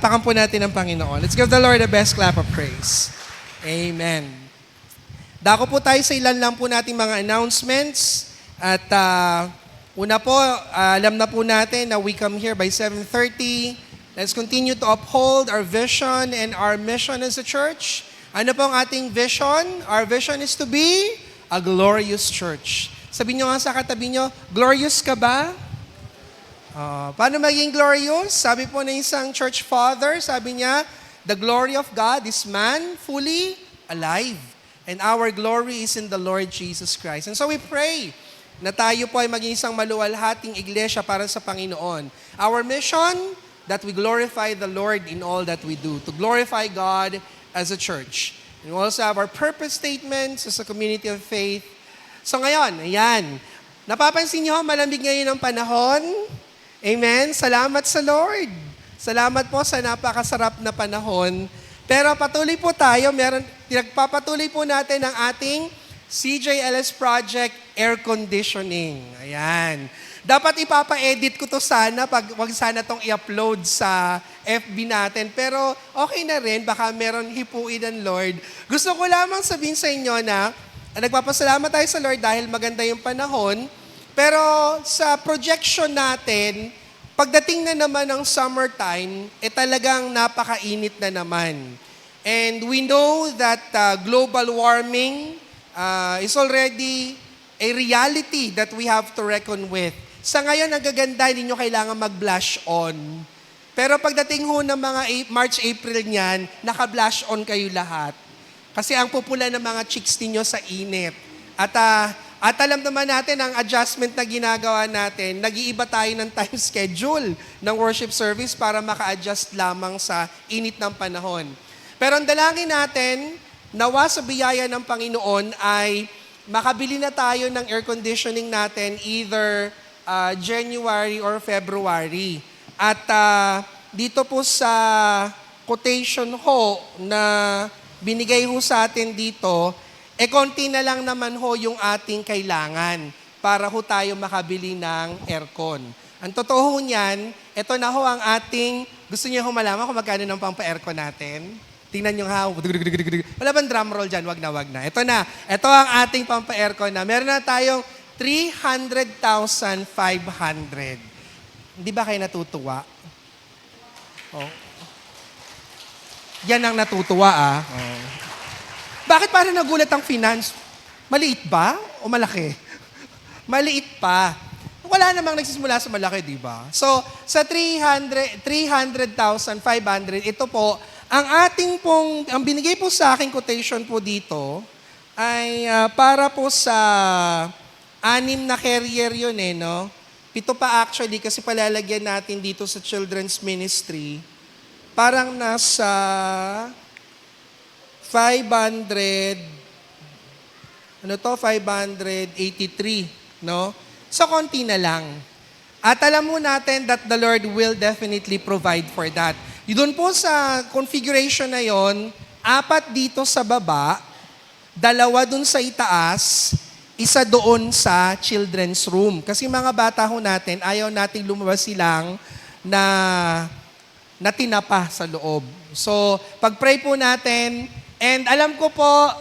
Palakpakan po natin ang Panginoon. Let's give the Lord the best clap of praise. Amen. Dako po tayo sa ilan lang po nating mga announcements. At una po, alam na po natin na we come here by 7:30. Let's continue to uphold our vision and our mission as a church. Ano po ang ating vision? Our vision is to be a glorious church. Sabihin nyo nga sa katabi nyo, glorious ka ba? Paano maging glorious? Sabi po ng isang church father, sabi niya, the glory of God is man fully alive. And our glory is in the Lord Jesus Christ. And so we pray na tayo po ay maging isang maluwalhating iglesia para sa Panginoon. Our mission, that we glorify the Lord in all that we do. To glorify God as a church. And we also have our purpose statements as a community of faith. So ngayon, ayan. Napapansin niyo, malamig ngayon ang panahon. Amen? Salamat sa Lord. Salamat po sa napakasarap na panahon. Pero patuloy po tayo, pinagpapatuloy po natin ang ating CJLS Project Air Conditioning. Ayan. Dapat ipapa-edit ko to sana, wag sana tong i-upload sa FB natin. Pero okay na rin, baka meron hipuin ng Lord. Gusto ko lamang sabihin sa inyo na nagpapasalamat tayo sa Lord dahil maganda yung panahon. Pero sa projection natin, pagdating na naman ng summertime, talagang napakainit na naman. And we know that global warming is already a reality that we have to reckon with. Sa ngayon, ang gaganda, hindi nyo kailangan mag-blush on. Pero pagdating ho ng mga March, April niyan, naka-blush on kayo lahat. Kasi ang pupula ng mga chicks ninyo sa init. At alam naman natin, ang adjustment na ginagawa natin, nag-iiba tayo ng time schedule ng worship service para maka-adjust lamang sa init ng panahon. Pero ang dalangin natin, nawa sa biyaya ng Panginoon ay makabili na tayo ng air conditioning natin either January or February. At dito po sa quotation ho na binigay ho sa atin dito, konti na lang naman ho yung ating kailangan para ho tayo makabili ng aircon. Ang totoo ho niyan, ito na ho ang ating, gusto niyo ho malaman kung magkano ng pampa-aircon natin? Tingnan nyo ha, wala bang drum roll dyan? Wag na. Ito na, ito ang ating pampa-aircon na. Meron na tayong 300,500. Hindi ba kayo natutuwa? Oh. Yan ang natutuwa Oh. Bakit parang nagulat ang finance? Maliit ba o malaki? Maliit pa. Wala namang nagsisimula sa malaki, di ba? So, sa 300,500, ito po, ang binigay po sa aking quotation po dito, ay para po sa 6 na carrier yun no? 7 pa actually, kasi palalagyan natin dito sa children's ministry. Parang nasa 583, no? So, konti na lang. At alam mo natin that the Lord will definitely provide for that. Doon po sa configuration na yon, 4 dito sa baba, 2 doon sa itaas, 1 doon sa children's room. Kasi mga bata ho natin, ayaw nating lumabas silang na tinapa sa loob. So, pag-pray po natin. And alam ko po,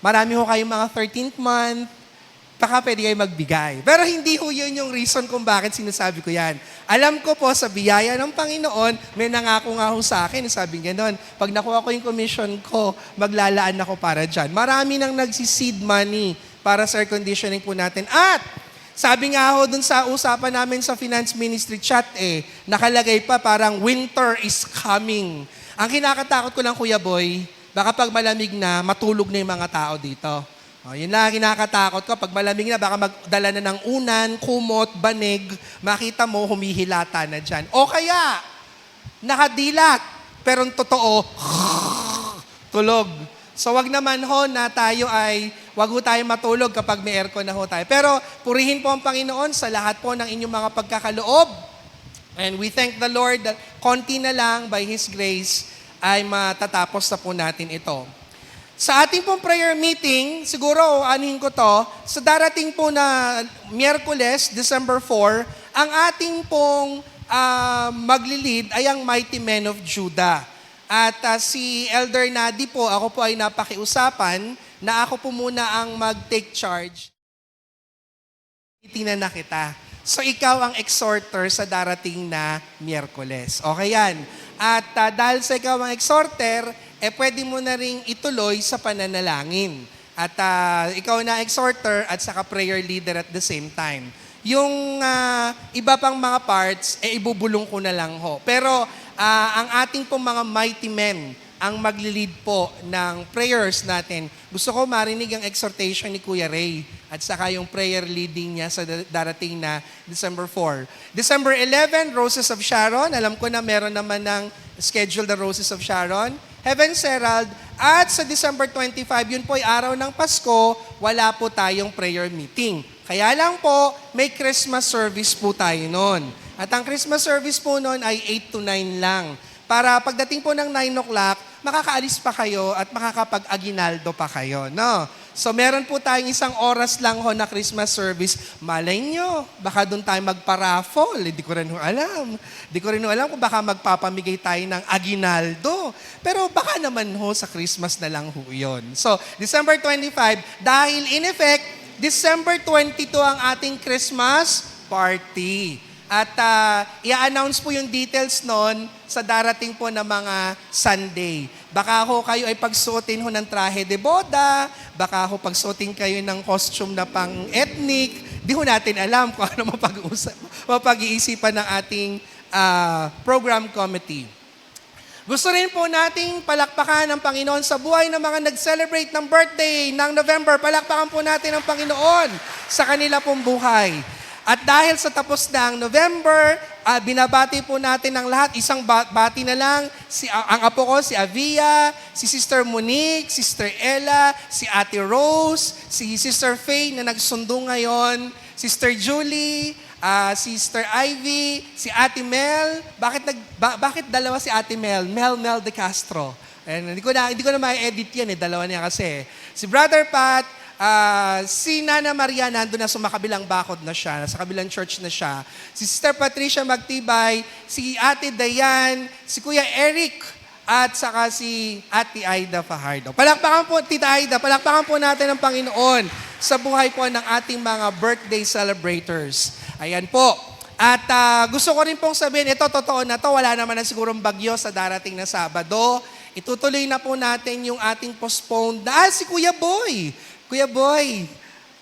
marami ho kayong mga 13th month, baka pwede kayo magbigay. Pero hindi ho yun yung reason kung bakit sinasabi ko yan. Alam ko po, sa biyaya ng Panginoon, may nangako nga ho sa akin, sabi gano'n, pag nakuha ko yung commission ko, maglalaan ako para dyan. Marami nang nagsiseed money para sa air conditioning po natin. At, sabi nga ho dun sa usapan namin sa finance ministry chat nakalagay pa parang winter is coming. Ang kinakatakot ko lang, Kuya Boy, baka pag malamig na, matulog na yung mga tao dito. Yun lang kinakatakot ko. Pag malamig na, baka magdala na ng unan, kumot, banig, makita mo, humihilata na dyan. O kaya, nakadilat, pero totoo, tulog. So wag naman ho na tayo wag ho tayo matulog kapag may aircon na ho tayo. Pero purihin po ang Panginoon sa lahat po ng inyong mga pagkakaloob. And we thank the Lord that konti na lang by His grace, ay matatapos na po natin ito. Sa ating pong prayer meeting, siguro anuhin ko to, sa darating po na Miyerkules, December 4, ang ating pong magli-lead ay ang Mighty Men of Judah. At si Elder Nadi po, ako po ay napakiusapan na ako po muna ang mag-take charge. Itinan na kita. So ikaw ang exhorter sa darating na Miyerkules. Okay yan. At dahil sa ikaw ang exhorter, pwede mo na ring ituloy sa pananalangin. At ikaw na exhorter at saka prayer leader at the same time. Yung iba pang mga parts, ibubulong ko na lang ho. Pero ang ating pong mga mighty men, ang magli-lead po ng prayers natin. Gusto ko marinig ang exhortation ni Kuya Ray at saka yung prayer leading niya sa darating na December 4. December 11, Roses of Sharon. Alam ko na meron naman ng schedule the Roses of Sharon. Heaven's Herald. At sa December 25, yun po ay araw ng Pasko, wala po tayong prayer meeting. Kaya lang po, may Christmas service po tayo noon. At ang Christmas service po noon ay 8 to 9 lang. Para pagdating po ng 9 o'clock, makakaalis pa kayo at makakapag-aginaldo pa kayo, no? So meron po tayong 1 oras lang ho na Christmas service. Malay nyo, baka doon tayo magpa-raffle. Di ko rin alam. Di ko rin alam kung baka magpapamigay tayo ng aginaldo. Pero baka naman ho sa Christmas na lang ho yun. So, December 25, dahil in effect, December 22 ang ating Christmas party. At i-announce po yung details noon sa darating po na mga Sunday. Baka ho kayo ay pagsuotin ho ng trahe de boda, baka ho pagsuotin kayo ng costume na pang-ethnic. Di ho natin alam kung ano mapag-iisipan ng ating program committee. Gusto rin po nating palakpakan ng Panginoon sa buhay ng mga nag-celebrate ng birthday ng November. Palakpakan po natin ang Panginoon sa kanila pong buhay. At dahil sa tapos na ang November, binabati po natin ang lahat. Isang bati na lang. Ang apo ko, si Avia, si Sister Monique, Sister Ella, si Ate Rose, si Sister Faye na nagsundo ngayon, Sister Julie, Sister Ivy, si Ate Mel. Bakit dalawa si Ate Mel? Mel de Castro. And hindi ko na ma-edit yan dalawa niya kasi. Si Brother Pat, si Nana Maria nandun na sa makabilang bakod na siya, sa kabilang church na siya. Si Sister Patricia Magtibay, si Ate Dayan, si Kuya Eric, at saka si Ate Aida Fajardo. Palakpakan po, Tita Aida, palakpakan po natin ang Panginoon sa buhay po ng ating mga birthday celebrators. Ayan po. At gusto ko rin pong sabihin, ito totoo na to, wala naman na sigurong bagyo sa darating na Sabado. Itutuloy na po natin yung ating postponed. Si Kuya Boy. Kuya Boy,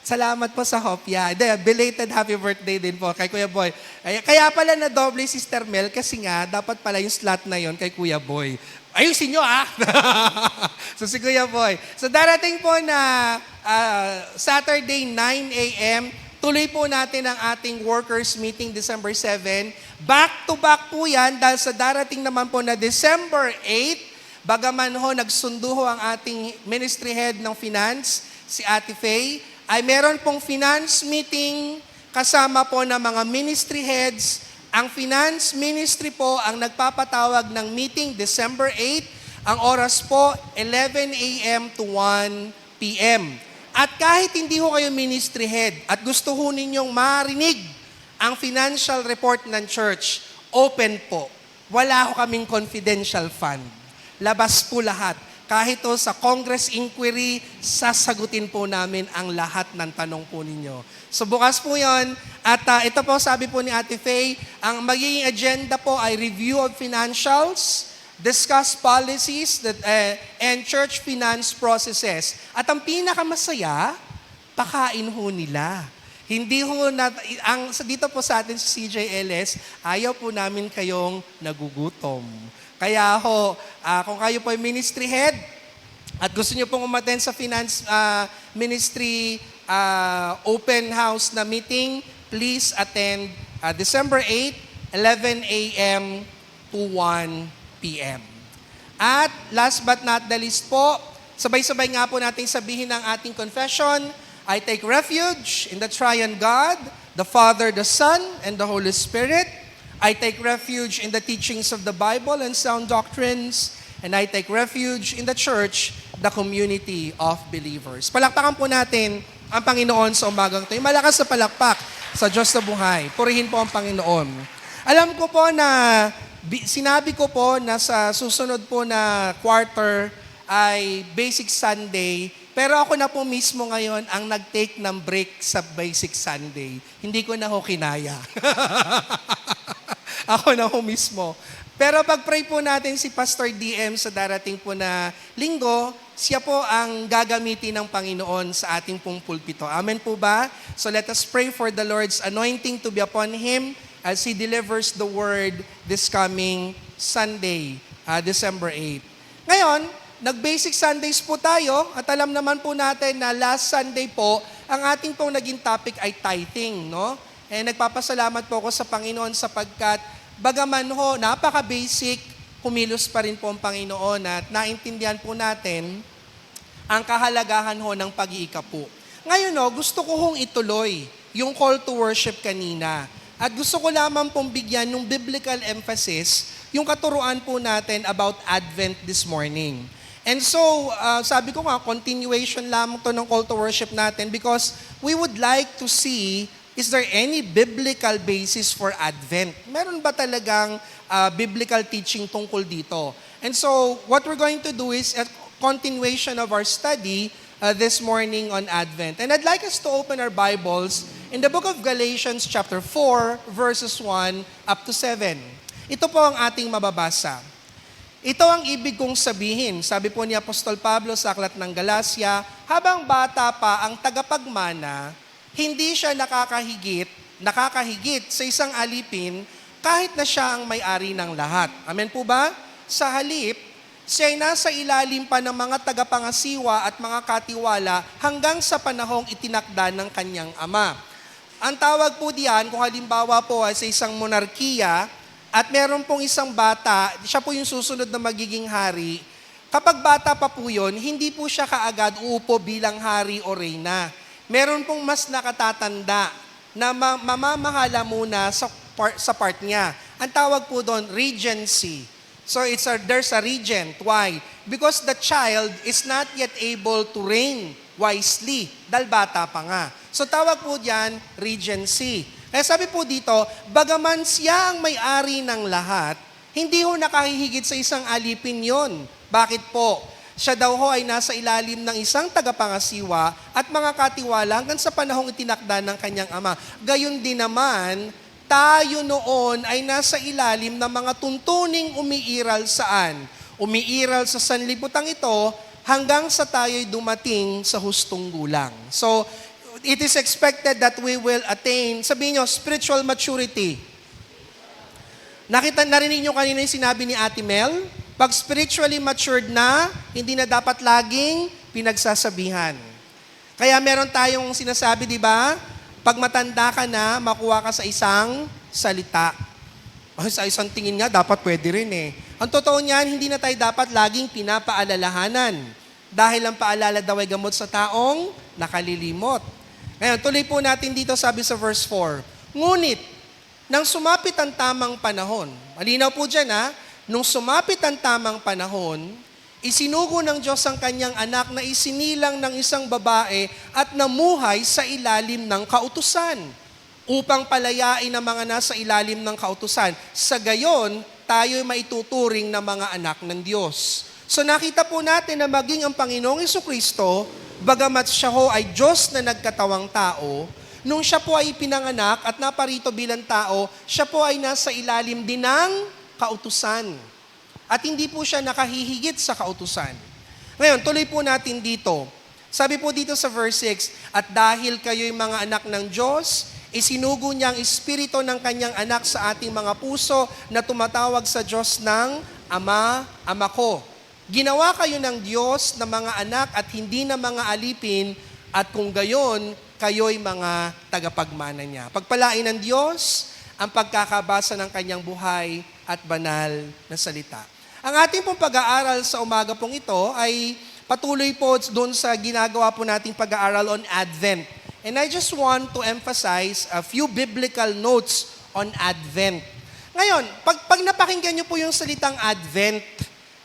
salamat po sa hopya. Belated happy birthday din po kay Kuya Boy. Kaya pala na doble Sister Mel kasi nga dapat pala yung slot na yon kay Kuya Boy. Ayusin nyo So si Kuya Boy. So darating po na Saturday 9 a.m., tuloy po natin ang ating workers meeting December 7. Back to back po yan dahil sa darating naman po na December 8, bagaman ho nagsundo ho ang ating ministry head ng finance, si Ate Faye, ay meron pong finance meeting kasama po ng mga ministry heads. Ang finance ministry po ang nagpapatawag ng meeting December 8. Ang oras po, 11 a.m. to 1 p.m. At kahit hindi ho kayo ministry head at gusto ho ninyong marinig ang financial report ng church, open po. Wala ho kaming confidential fund. Labas po lahat. Kahit sa Congress inquiry, sasagutin po namin ang lahat ng tanong po ninyo. So bukas po yon. At ito po, sabi po ni Ate Faye, ang magiging agenda po ay review of financials, discuss policies and church finance processes. At ang pinakamasaya, pakain ho nila. Hindi ho, dito po sa atin sa CJLS, ayaw po namin kayong nagugutom. Kaya ho, kung kayo po ay ministry head at gusto nyo pong umattend sa finance ministry open house na meeting, please attend December 8, 11 a.m. to 1 p.m. At last but not the least po, sabay-sabay nga po natin sabihin ang ating confession. I take refuge in the Triune God, the Father, the Son, and the Holy Spirit. I take refuge in the teachings of the Bible and sound doctrines, and I take refuge in the church, the community of believers. Palakpakan po natin ang Panginoon sa umagang ito. Malakas na palakpak sa Diyos na buhay. Purihin po ang Panginoon. Alam ko po na sinabi ko po na sa susunod po na quarter ay Basic Sunday, pero ako na po mismo ngayon ang nag-take ng break sa Basic Sunday. Hindi ko na ho kinaya. Ako na ho mismo. Pero pag-pray po natin si Pastor DM sa darating po na linggo, siya po ang gagamitin ng Panginoon sa ating pong pulpito. Amen po ba? So let us pray for the Lord's anointing to be upon Him as He delivers the word this coming Sunday, December 8. Ngayon, nag-Basic Sundays po tayo at alam naman po natin na last Sunday po, ang ating pong naging topic ay tithing, no? Nagpapasalamat po ako sa Panginoon sapagkat bagaman ho, napaka-basic, kumilos pa rin po ang Panginoon at naintindihan po natin ang kahalagahan ho ng pag-iikapo. Ngayon gusto ko hong ituloy yung call to worship kanina. At gusto ko lamang pong bigyan ng biblical emphasis yung katuruan po natin about Advent this morning. And so, sabi ko nga, continuation lamang to ng call to worship natin because we would like to see, is there any biblical basis for Advent? Meron ba talagang biblical teaching tungkol dito? And so, what we're going to do is a continuation of our study this morning on Advent. And I'd like us to open our Bibles in the book of Galatians chapter 4, verses 1 up to 7. Ito po ang ating mababasa. Ito ang ibig kong sabihin, sabi po ni Apostol Pablo sa Aklat ng Galacia, habang bata pa ang tagapagmana, hindi siya nakakahigit sa isang alipin kahit na siya ang may-ari ng lahat. Amen po ba? Sa halip, siya ay nasa ilalim pa ng mga tagapangasiwa at mga katiwala hanggang sa panahong itinakda ng kanyang ama. Ang tawag po diyan, kung halimbawa po ay sa isang monarkiya, at meron pong isang bata, siya po yung susunod na magiging hari. Kapag bata pa po yun, hindi po siya kaagad uupo bilang hari o reyna. Meron pong mas nakatatanda na mamamahala muna sa part niya. Ang tawag po doon, regency. So there's a regent. Why? Because the child is not yet able to reign wisely. Dahil bata pa nga. So tawag po diyan, regency. Kaya sabi po dito, bagaman siya ang may-ari ng lahat, hindi ho nakahihigit sa isang alipin yon. Bakit po? Siya daw ho ay nasa ilalim ng isang tagapangasiwa at mga katiwala hanggang sa panahong itinakda ng kanyang ama. Gayon din naman, tayo noon ay nasa ilalim ng mga tuntuning umiiral saan? Umiiral sa sanlibutan ito hanggang sa tayo'y dumating sa hustong gulang. So, it is expected that we will attain, sabihin nyo, spiritual maturity. Narinig nyo kanina yung sinabi ni Ate Mel? Pag spiritually matured na, hindi na dapat laging pinagsasabihan. Kaya meron tayong sinasabi, di ba? Pag matanda ka na, makuha ka sa isang salita. Sa isang tingin nga, dapat pwede rin eh. Ang totoo niyan, hindi na tayo dapat laging pinapaalalahanan. Dahil ang paalala daw ay gamot sa taong nakalilimot. Ngayon, tuloy po natin dito, sabi sa verse 4. Ngunit, nang sumapit ang tamang panahon, malinaw po dyan nung sumapit ang tamang panahon, isinugo ng Diyos ang kanyang anak na isinilang ng isang babae at namuhay sa ilalim ng kautusan, upang palayain ang mga nasa ilalim ng kautusan. Sa gayon, tayo'y maituturing na mga anak ng Diyos. So nakita po natin na maging ang Panginoong Jesucristo, bagamat siya ho ay Diyos na nagkatawang tao, nung siya po ay pinanganak at naparito bilang tao, siya po ay nasa ilalim din ng kautusan. At hindi po siya nakahihigit sa kautusan. Ngayon, tuloy po natin dito. Sabi po dito sa verse 6, at dahil kayo'y mga anak ng Diyos, isinugo niya ang espiritu ng kanyang anak sa ating mga puso na tumatawag sa Diyos ng Ama, Ama ko. Ginawa kayo ng Diyos na mga anak at hindi na mga alipin, at kung gayon, kayo'y mga tagapagmana niya. Pagpalain ng Diyos ang pagkakabasa ng kanyang buhay at banal na salita. Ang ating pong pag-aaral sa umaga pong ito ay patuloy po doon sa ginagawa po nating pag-aaral on Advent. And I just want to emphasize a few biblical notes on Advent. Ngayon, pag napakinggan niyo po yung salitang Advent,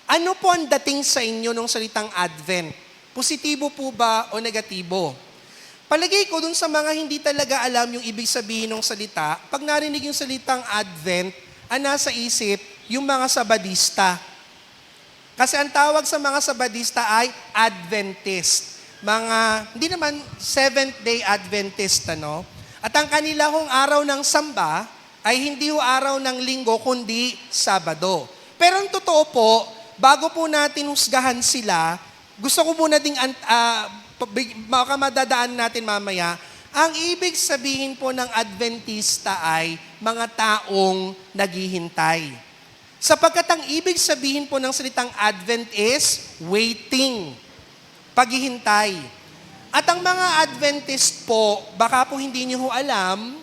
ano po ang dating sa inyo ng salitang Advent? Positibo po ba o negatibo? Palagay ko dun sa mga hindi talaga alam yung ibig sabihin ng salita, pag narinig yung salitang Advent, ang nasa isip, yung mga Sabadista. Kasi ang tawag sa mga Sabadista ay Adventist. Hindi naman Seventh-day Adventist, ano? At ang kanila hong araw ng samba ay hindi ho araw ng linggo, kundi Sabado. Pero ang totoo po, bago po natin husgahan sila, gusto ko muna ding, baka madadaan natin mamaya, ang ibig sabihin po ng Adventista ay mga taong naghihintay. Sapagkat ang ibig sabihin po ng salitang Advent is waiting, paghihintay. At ang mga Adventist po, baka po hindi niyo ho alam,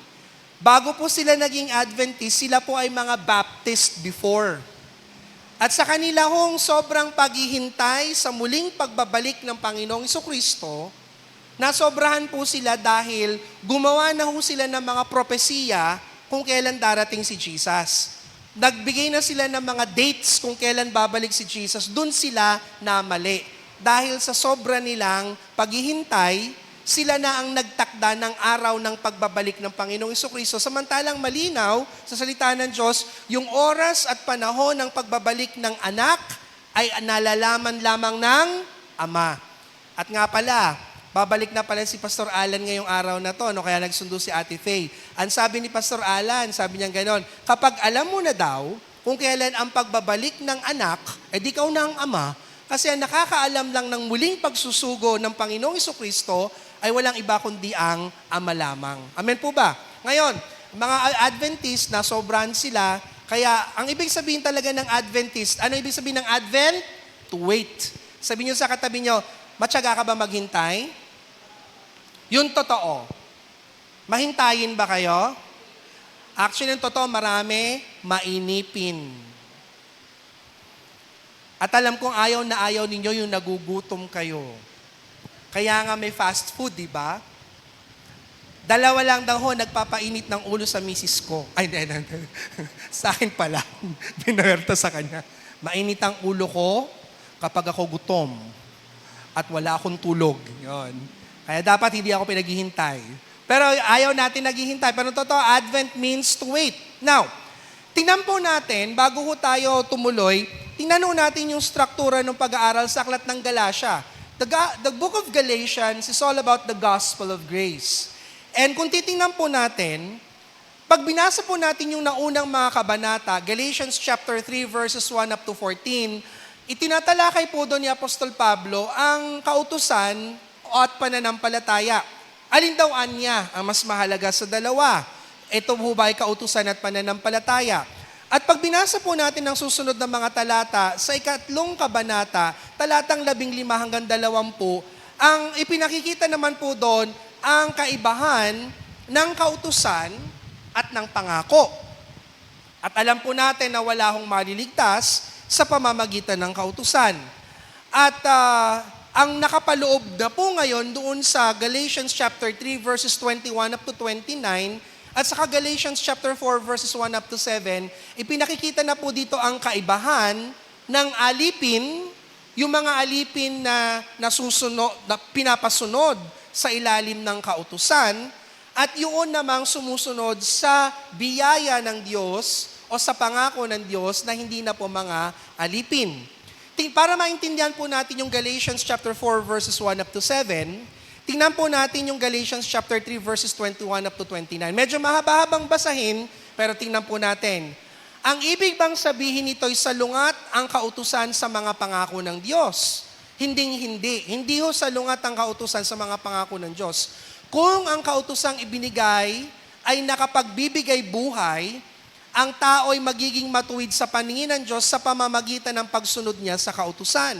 bago po sila naging Adventist, sila po ay mga Baptist before. At sa kanila hong sobrang paghihintay sa muling pagbabalik ng Panginoong Jesucristo, nasobrahan po sila dahil gumawa na ho sila ng mga propesiya kung kailan darating si Jesus. Nagbigay na sila ng mga dates kung kailan babalik si Jesus. Doon sila namali. Dahil sa sobra nilang paghihintay, sila na ang nagtakda ng araw ng pagbabalik ng Panginoong Jesucristo. Samantalang malinaw sa salita ng Diyos, yung oras at panahon ng pagbabalik ng anak ay nalalaman lamang ng Ama. At nga pala, babalik na pala si Pastor Alan ngayong araw na to, kaya nagsundo si Ate Faye. Ang sabi ni Pastor Alan, sabi niya ganon, kapag alam mo na daw kung kailan ang pagbabalik ng anak, di ikaw na ang ama, kasi ang nakakaalam lang ng muling pagsusugo ng Panginoong Jesucristo ay walang iba kundi ang Ama lamang. Amen po ba? Ngayon, mga Adventist na sobrahan sila, kaya ang ibig sabihin talaga ng Adventist, ano ibig sabihin ng Advent? To wait. Sabihin niyo sa katabi niyo, matyaga ka ba maghintay? Yun totoo. Mahintayin ba kayo? Actually, yung totoo, marami, mainipin. At alam kong ayaw na ayaw ninyo yung nagugutom kayo. Kaya nga may fast food, di ba? Dalawa lang daw ho, nagpapainit ng ulo sa misis ko. Ay, hindi. Sa akin pala. Binawerta sa kanya. Mainit ang ulo ko kapag ako gutom at wala akong tulog. Yun. Kaya dapat hindi ako pinaghihintay. Pero ayaw natin naghihintay. Pero totoo, Advent means to wait. Now, tingnan po natin, bago ho tayo tumuloy, tingnan ho natin yung struktura ng pag-aaral sa aklat ng Galatia. The book of Galatians is all about the gospel of grace. And kung titingnan po natin, pag binasa po natin yung naunang mga kabanata, Galatians chapter 3 verses 1 up to 14, itinatalakay po doon ni Apostol Pablo ang kautusan at pananampalataya. Alin daw anya ang mas mahalaga sa dalawa? Ito po ba ay kautusan at pananampalataya? At pag binasa po natin ang susunod na mga talata, sa ikatlong kabanata, talatang 15 hanggang 20, ang ipinakikita naman po doon ang kaibahan ng kautusan at ng pangako. At alam po natin na wala hong maliligtas sa pamamagitan ng kautusan. At ang nakapaloob na po ngayon doon sa Galatians chapter 3 verses 21 up to 29 at saka Galatians chapter 4 verses 1 up to 7, ipinakikita na po dito ang kaibahan ng alipin, yung mga alipin na nasusunod, na pinapasunod sa ilalim ng kautusan at yun namang sumusunod sa biyaya ng Diyos o sa pangako ng Diyos na hindi na po mga alipin. Para maintindihan po natin yung Galatians chapter 4 verses 1 up to 7, tingnan po natin yung Galatians chapter 3 verses 21 up to 29. Medyo mahaba-habang basahin, pero tingnan po natin. Ang ibig bang sabihin nito ay salungat ang kautusan sa mga pangako ng Diyos? Hinding-hindi. Hindi ho salungat ang kautusan sa mga pangako ng Diyos. Kung ang kautusang ibinigay ay nakapagbibigay buhay, ang tao ay magiging matuwid sa paningin ng Diyos sa pamamagitan ng pagsunod niya sa kautusan.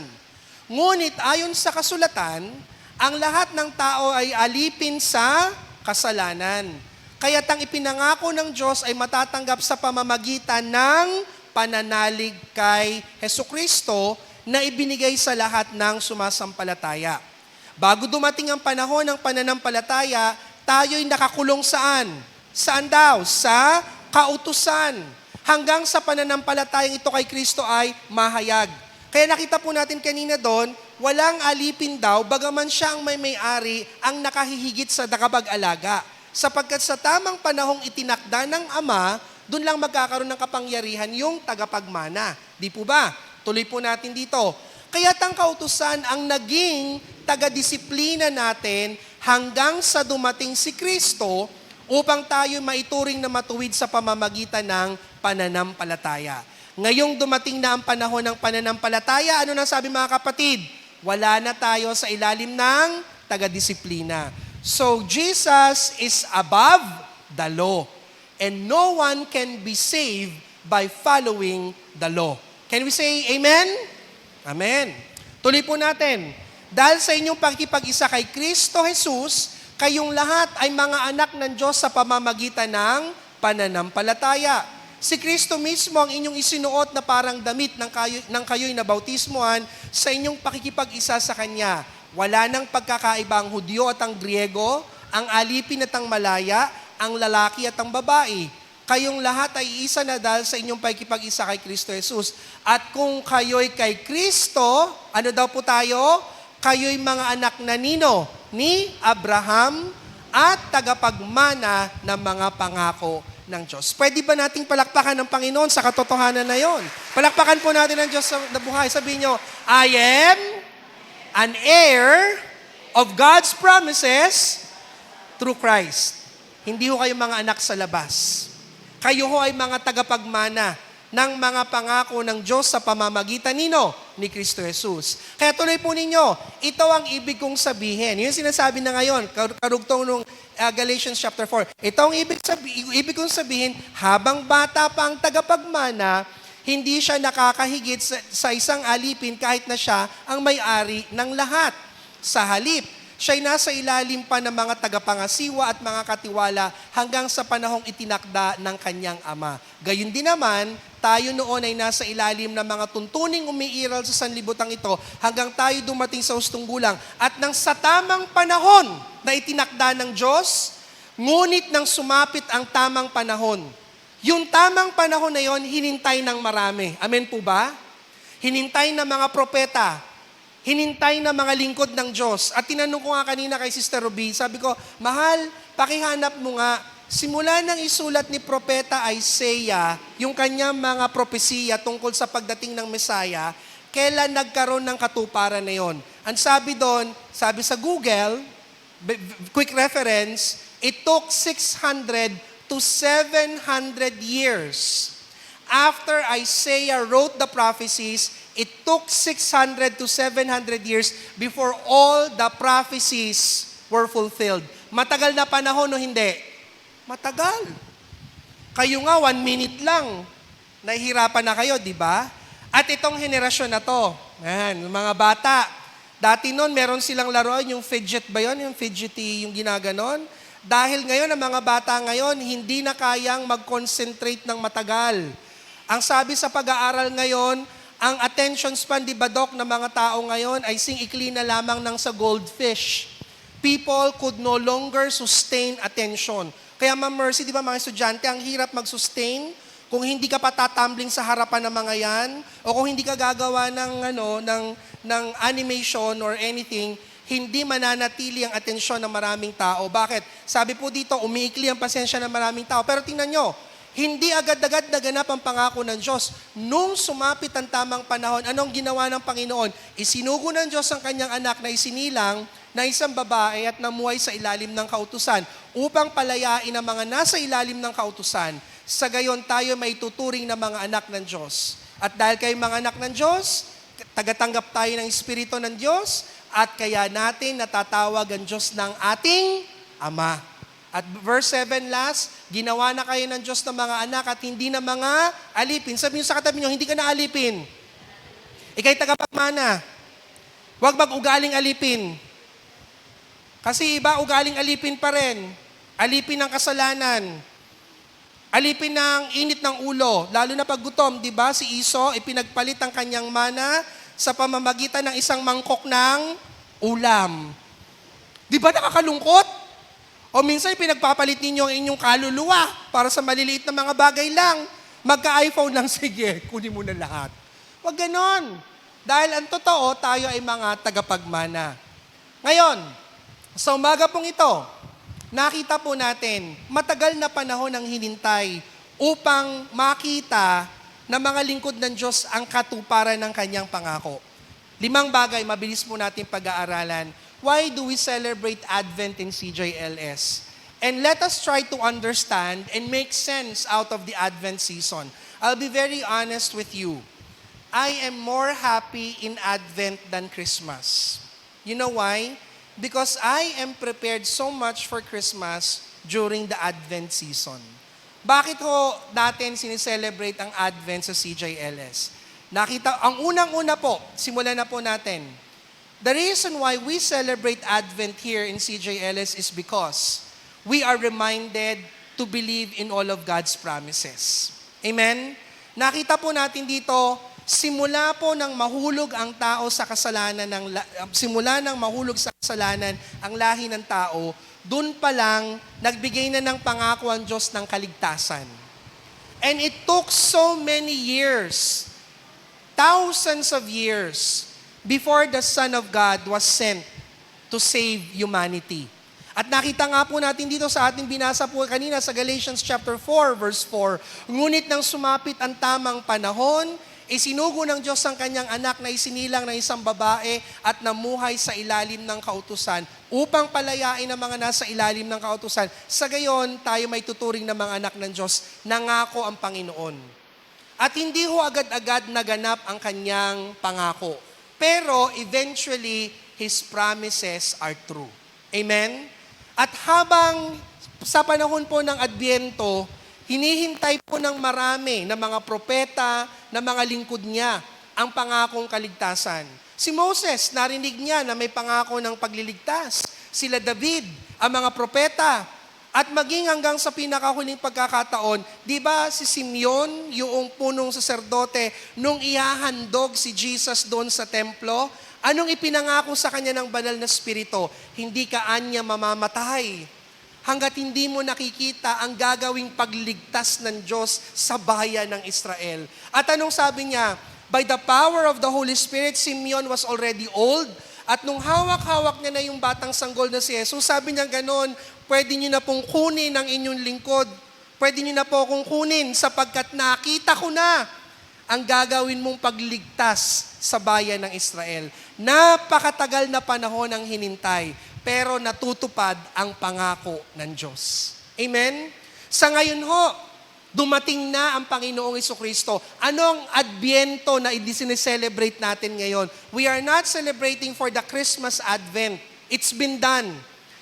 Ngunit ayon sa kasulatan, ang lahat ng tao ay alipin sa kasalanan. Kaya't ang ipinangako ng Diyos ay matatanggap sa pamamagitan ng pananalig kay Hesukristo na ibinigay sa lahat ng sumasampalataya. Bago dumating ang panahon ng pananampalataya, tayo'y nakakulong saan? Saan daw? Sa kautusan. Hanggang sa pananampalatayang ito kay Kristo ay mahayag. Kaya nakita po natin kanina doon, walang alipin daw, bagaman siya ang may-ari, ang nakahihigit sa nakapag-alaga. Sapagkat sa tamang panahong itinakda ng Ama, doon lang magkakaroon ng kapangyarihan yung tagapagmana. Di po ba? Tuloy po natin dito. Kaya't ang kautusan ang naging taga-disiplina natin hanggang sa dumating si Kristo upang tayo maituring na matuwid sa pamamagitan ng pananampalataya. Ngayong dumating na ang panahon ng pananampalataya, ano nang sabi mga kapatid? Wala na tayo sa ilalim ng taga-disiplina. So, Jesus is above the law. And no one can be saved by following the law. Can we say amen? Amen. Tuloy po natin. Dahil sa inyong pagkipag-isa kay Kristo Jesus, kayong lahat ay mga anak ng Diyos sa pamamagitan ng pananampalataya. Si Kristo mismo ang inyong isinuot na parang damit ng kayo'y nabautismuhan sa inyong pakikipag-isa sa Kanya. Wala nang pagkakaiba ang Hudyo at ang Griego, ang alipin at ang malaya, ang lalaki at ang babae. Kayong lahat ay isa na dahil sa inyong pakikipag-isa kay Kristo Jesus. At kung kayo'y kay Kristo, ano daw po tayo? Kayo'y mga anak na nino? Ni Abraham at tagapagmana ng mga pangako ng Diyos. Pwede ba nating palakpakan ng Panginoon sa katotohanan na yon? Palakpakan po natin ang Diyos na buhay. Sabihin nyo, I am an heir of God's promises through Christ. Hindi ho kayo mga anak sa labas. Kayo ho ay mga tagapagmana ng mga pangako ng Diyos sa pamamagitan nino ni Kristo Jesus. Kaya tuloy po ninyo, ito ang ibig kong sabihin. Yung sinasabi na ngayon, karugtong nung Galatians chapter 4. Ito ang ibig kong sabihin, habang bata pa ang tagapagmana, hindi siya nakakahigit sa isang alipin kahit na siya ang may-ari ng lahat. Sa halip, siya'y nasa ilalim pa ng mga tagapangasiwa at mga katiwala hanggang sa panahong itinakda ng kanyang ama. Gayun din naman, tayo noon ay nasa ilalim ng mga tuntuning umiiral sa sanlibutan ito hanggang tayo dumating sa hustong gulang. At nang sa tamang panahon na itinakda ng Diyos, ngunit nang sumapit ang tamang panahon, yung tamang panahon na yon, hinintay ng marami. Amen po ba? Hinintay ng mga propeta, hinintay na mga lingkod ng Diyos. At tinanong ko nga kanina kay Sister Ruby, sabi ko, mahal, pakihanap mo nga, simula nang isulat ni Propeta Isaiah, yung kanyang mga propesiya tungkol sa pagdating ng Messiah, kailan nagkaroon ng katuparan na yon? Ang sabi doon, sabi sa Google, quick reference, it took 600 to 700 years. After Isaiah wrote the prophecies, it took 600 to 700 years before all the prophecies were fulfilled. Matagal na panahon o hindi? Matagal. Kayo nga, 1 minute lang. Nahihirapan na kayo, di ba? At itong henerasyon na to, mga bata, dati noon meron silang laruan, yung fidget ba yun? Yung fidgety, yung ginaganon? Dahil ngayon, ang mga bata ngayon, hindi na kayang mag-concentrate ng matagal. Ang sabi sa pag-aaral ngayon, ang attention span, di ba Doc, ng mga tao ngayon ay sing-ikli na lamang ng sa goldfish. People could no longer sustain attention. Kaya Ma'am Mercy, di ba mga estudyante, ang hirap mag-sustain kung hindi ka pa tatumbling sa harapan ng mga yan o kung hindi ka gagawa ng animation or anything, hindi mananatili ang atensyon ng maraming tao. Bakit? Sabi po dito, umiikli ang pasensya ng maraming tao. Pero tingnan nyo, hindi agad-agad naganap ang pangako ng Diyos. Nung sumapit ang tamang panahon, anong ginawa ng Panginoon? Isinugo ng Diyos ang kanyang anak na isinilang na isang babae at namuhay sa ilalim ng kautusan upang palayain ang mga nasa ilalim ng kautusan. Sa gayon tayo may tuturing na mga anak ng Diyos. At dahil kayo mga anak ng Diyos, tagatanggap tayo ng Espiritu ng Diyos at kaya natin natatawag ang Diyos ng ating Ama. At verse 7 last, ginawa na kayo ng Diyos ng mga anak at hindi na mga alipin. Sabi niyo sa katabi niyo, hindi ka na alipin. Ika'y tagapagmana. Huwag mag-ugaling alipin. Kasi iba, ugaling alipin pa rin. Alipin ng kasalanan. Alipin ng init ng ulo. Lalo na pag gutom, di ba? Si Iso, ipinagpalit ang kanyang mana sa pamamagitan ng isang mangkok ng ulam. Di ba nakakalungkot? O minsan pinagpapalit ninyo ang inyong kaluluwa para sa maliliit na mga bagay lang. Magka-iPhone lang, sige, kunin mo na lahat. Huwag ganon. Dahil ang totoo, tayo ay mga tagapagmana. Ngayon, sa umaga pong ito, nakita po natin, matagal na panahon ang hinintay upang makita na mga lingkod ng Diyos ang katuparan ng kanyang pangako. 5 bagay, mabilis po natin pag-aaralan. Why do we celebrate Advent in CJLS? And let us try to understand and make sense out of the Advent season. I'll be very honest with you. I am more happy in Advent than Christmas. You know why? Because I am prepared so much for Christmas during the Advent season. Bakit ho natin sinicelebrate ang Advent sa CJLS? Ang unang-una po, simulan na po natin. The reason why we celebrate Advent here in CJLS is because we are reminded to believe in all of God's promises. Amen? Nakita po natin dito, simula po nang mahulog ang tao sa kasalanan, ang lahi ng tao, dun pa lang, nagbigay na ng pangako ang Diyos ng kaligtasan. And it took so many years, thousands of years, before the Son of God was sent to save humanity. At nakita nga po natin dito sa ating binasa po kanina sa Galatians chapter 4, verse 4, ngunit nang sumapit ang tamang panahon, isinugo ng Diyos ang kanyang anak na isinilang ng isang babae at namuhay sa ilalim ng kautusan upang palayain ang mga nasa ilalim ng kautusan. Sa gayon, tayo may tuturing na mga anak ng Diyos, nangako ang Panginoon. At hindi ho agad-agad naganap ang kanyang pangako. Pero eventually, His promises are true. Amen? At habang sa panahon po ng Adbyento, hinihintay po ng marami na mga propeta, na mga lingkod niya, ang pangakong kaligtasan. Si Moses, narinig niya na may pangako ng pagliligtas. Sila David, ang mga propeta. At maging hanggang sa pinakahuling pagkakataon, di ba si Simeon, yung punong saserdote, nung ihahandog si Jesus doon sa templo, anong ipinangako sa kanya ng banal na spirito? Hindi ka anya mamamatay. Hanggat hindi mo nakikita ang gagawing pagligtas ng Diyos sa bayan ng Israel. At anong sabi niya? By the power of the Holy Spirit, Simeon was already old. At nung hawak-hawak niya na yung batang sanggol na si Jesus, sabi niya ganon, pwede niyo na pong kunin ang inyong lingkod. Pwede niyo na po akong kunin sapagkat nakita ko na ang gagawin mong pagligtas sa bayan ng Israel. Napakatagal na panahon ang hinintay, pero natutupad ang pangako ng Diyos. Amen? Sa ngayon ho, dumating na ang Panginoong Jesucristo. Anong Adbyento na i-celebrate natin ngayon? We are not celebrating for the Christmas Advent. It's been done.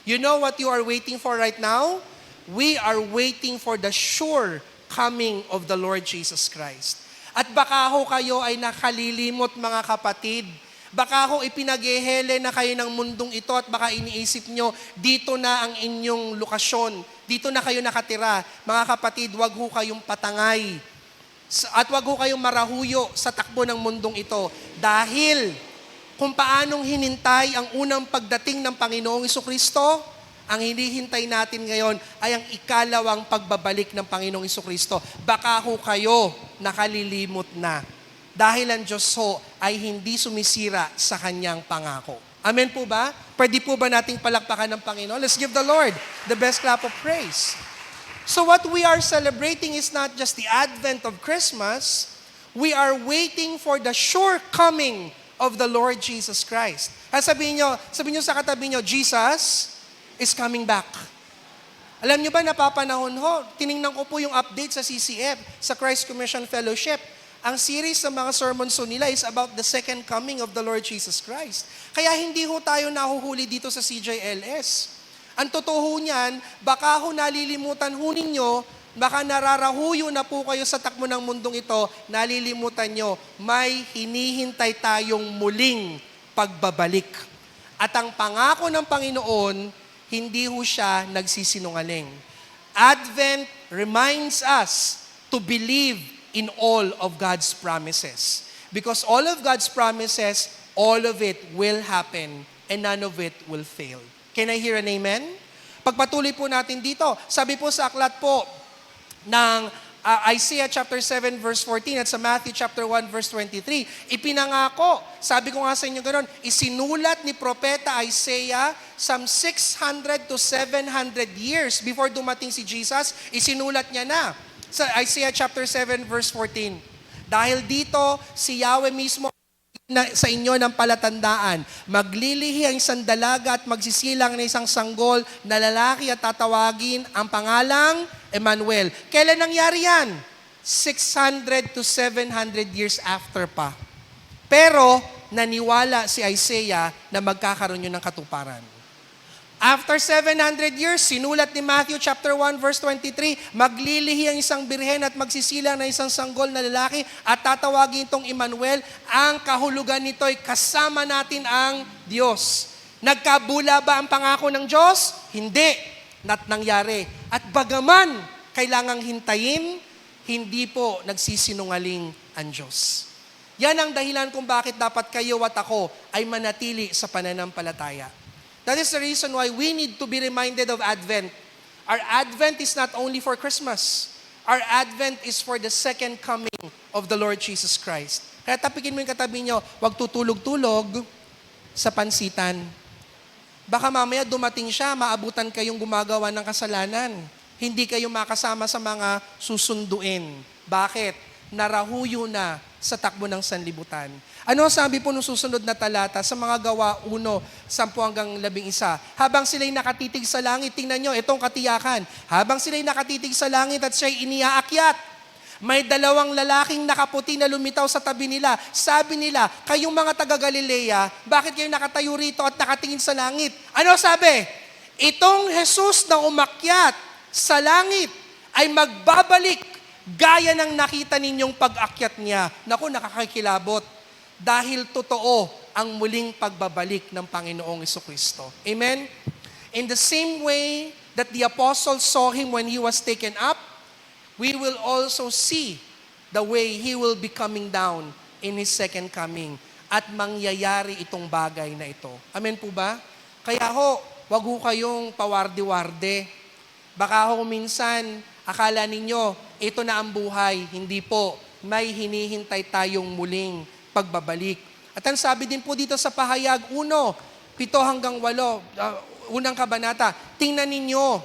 You know what you are waiting for right now? We are waiting for the sure coming of the Lord Jesus Christ. At baka ho kayo ay nakalilimot mga kapatid. Baka ho ipinaghehele na kayo ng mundong ito at baka iniisip nyo, dito na ang inyong lokasyon. Dito na kayo nakatira. Mga kapatid, wag ho kayong patangay. At wag ho kayong marahuyo sa takbo ng mundong ito. Dahil kung paanong hinintay ang unang pagdating ng Panginoong Jesucristo, ang hinihintay natin ngayon ay ang ikalawang pagbabalik ng Panginoong Jesucristo. Baka ho kayo nakalilimot na. Dahil ang Diyos ho ay hindi sumisira sa kanyang pangako. Amen po ba? Pwede po ba nating palakpakan ng Panginoon? Let's give the Lord the best clap of praise. So what we are celebrating is not just the advent of Christmas. We are waiting for the sure coming of the Lord Jesus Christ. Sabihin nyo sa katabi nyo, Jesus is coming back. Alam nyo ba, napapanahon ho, tiningnan ko po yung update sa CCF, sa Christ Commission Fellowship. Ang series ng mga sermons nila is about the second coming of the Lord Jesus Christ. Kaya hindi ho tayo nahuhuli dito sa CJLS. Ang totoo niyan, baka ho nalilimutan ho ninyo, baka nararahuyo na po kayo sa takbo ng mundong ito, nalilimutan nyo, may hinihintay tayong muling pagbabalik. At ang pangako ng Panginoon, hindi ho siya nagsisinungaling. Advent reminds us to believe in all of God's promises. Because all of God's promises, all of it will happen and none of it will fail. Can I hear an amen? Pagpatuloy po natin dito, sabi po sa aklat po ng Isaiah chapter 7 verse 14 at sa Matthew chapter 1 verse 23. Ipinangako, sabi ko nga sa inyo ganoon, isinulat ni Propeta Isaiah some 600 to 700 years before dumating si Jesus, isinulat niya na sa Isaiah chapter 7 verse 14. Dahil dito, si Yahweh mismo sa inyo ng palatandaan. Maglilihi ang isang dalaga at magsisilang na isang sanggol na lalaki at tatawagin ang pangalang Emmanuel. Kailan nangyari yan? 600 to 700 years after pa. Pero naniwala si Isaiah na magkakaroon yun ng katuparan. After 700 years, sinulat ni Matthew chapter 1 verse 23, maglilihi ang isang birhen at magsisilang na isang sanggol na lalaki at tatawagin itong Emmanuel. Ang kahulugan nito ay kasama natin ang Diyos. Nagkabula ba ang pangako ng Diyos? Hindi. Not nangyari. At bagaman kailangang hintayin, hindi po nagsisinungaling ang Diyos. Yan ang dahilan kung bakit dapat kayo at ako ay manatili sa pananampalataya. That is the reason why we need to be reminded of Advent. Our Advent is not only for Christmas. Our Advent is for the second coming of the Lord Jesus Christ. Kaya tapikin mo yung katabi nyo, huwag tutulog-tulog sa pansitan. Baka mamaya dumating siya, maabutan kayong gumagawa ng kasalanan. Hindi kayo makasama sa mga susunduin. Bakit? Narahuyo na sa takbo ng sanlibutan. Ano sabi po nung susunod na talata sa mga gawa 1, 10 hanggang 11? Habang sila'y nakatitig sa langit, tingnan nyo, itong katiyakan. Habang sila'y nakatitig sa langit at siya'y iniaakyat, may dalawang lalaking nakaputi na lumitaw sa tabi nila. Sabi nila, kayong mga taga-Galilea, bakit kayo nakatayo rito at nakatingin sa langit? Ano sabi? Itong Jesus na umakyat sa langit ay magbabalik gaya ng nakita ninyong pag-akyat niya. Naku, nakakakilabot. Dahil totoo ang muling pagbabalik ng Panginoong Jesucristo. Amen? In the same way that the apostles saw Him when He was taken up, we will also see the way He will be coming down in His second coming. At mangyayari itong bagay na ito. Amen po ba? Kaya wag ho kayong pawarde-warde. Baka minsan, akala ninyo, ito na ang buhay. Hindi po. May hinihintay tayong muling pagbabalik. At ang sabi din po dito sa pahayag 1, 7 hanggang 8, unang kabanata, tingnan ninyo,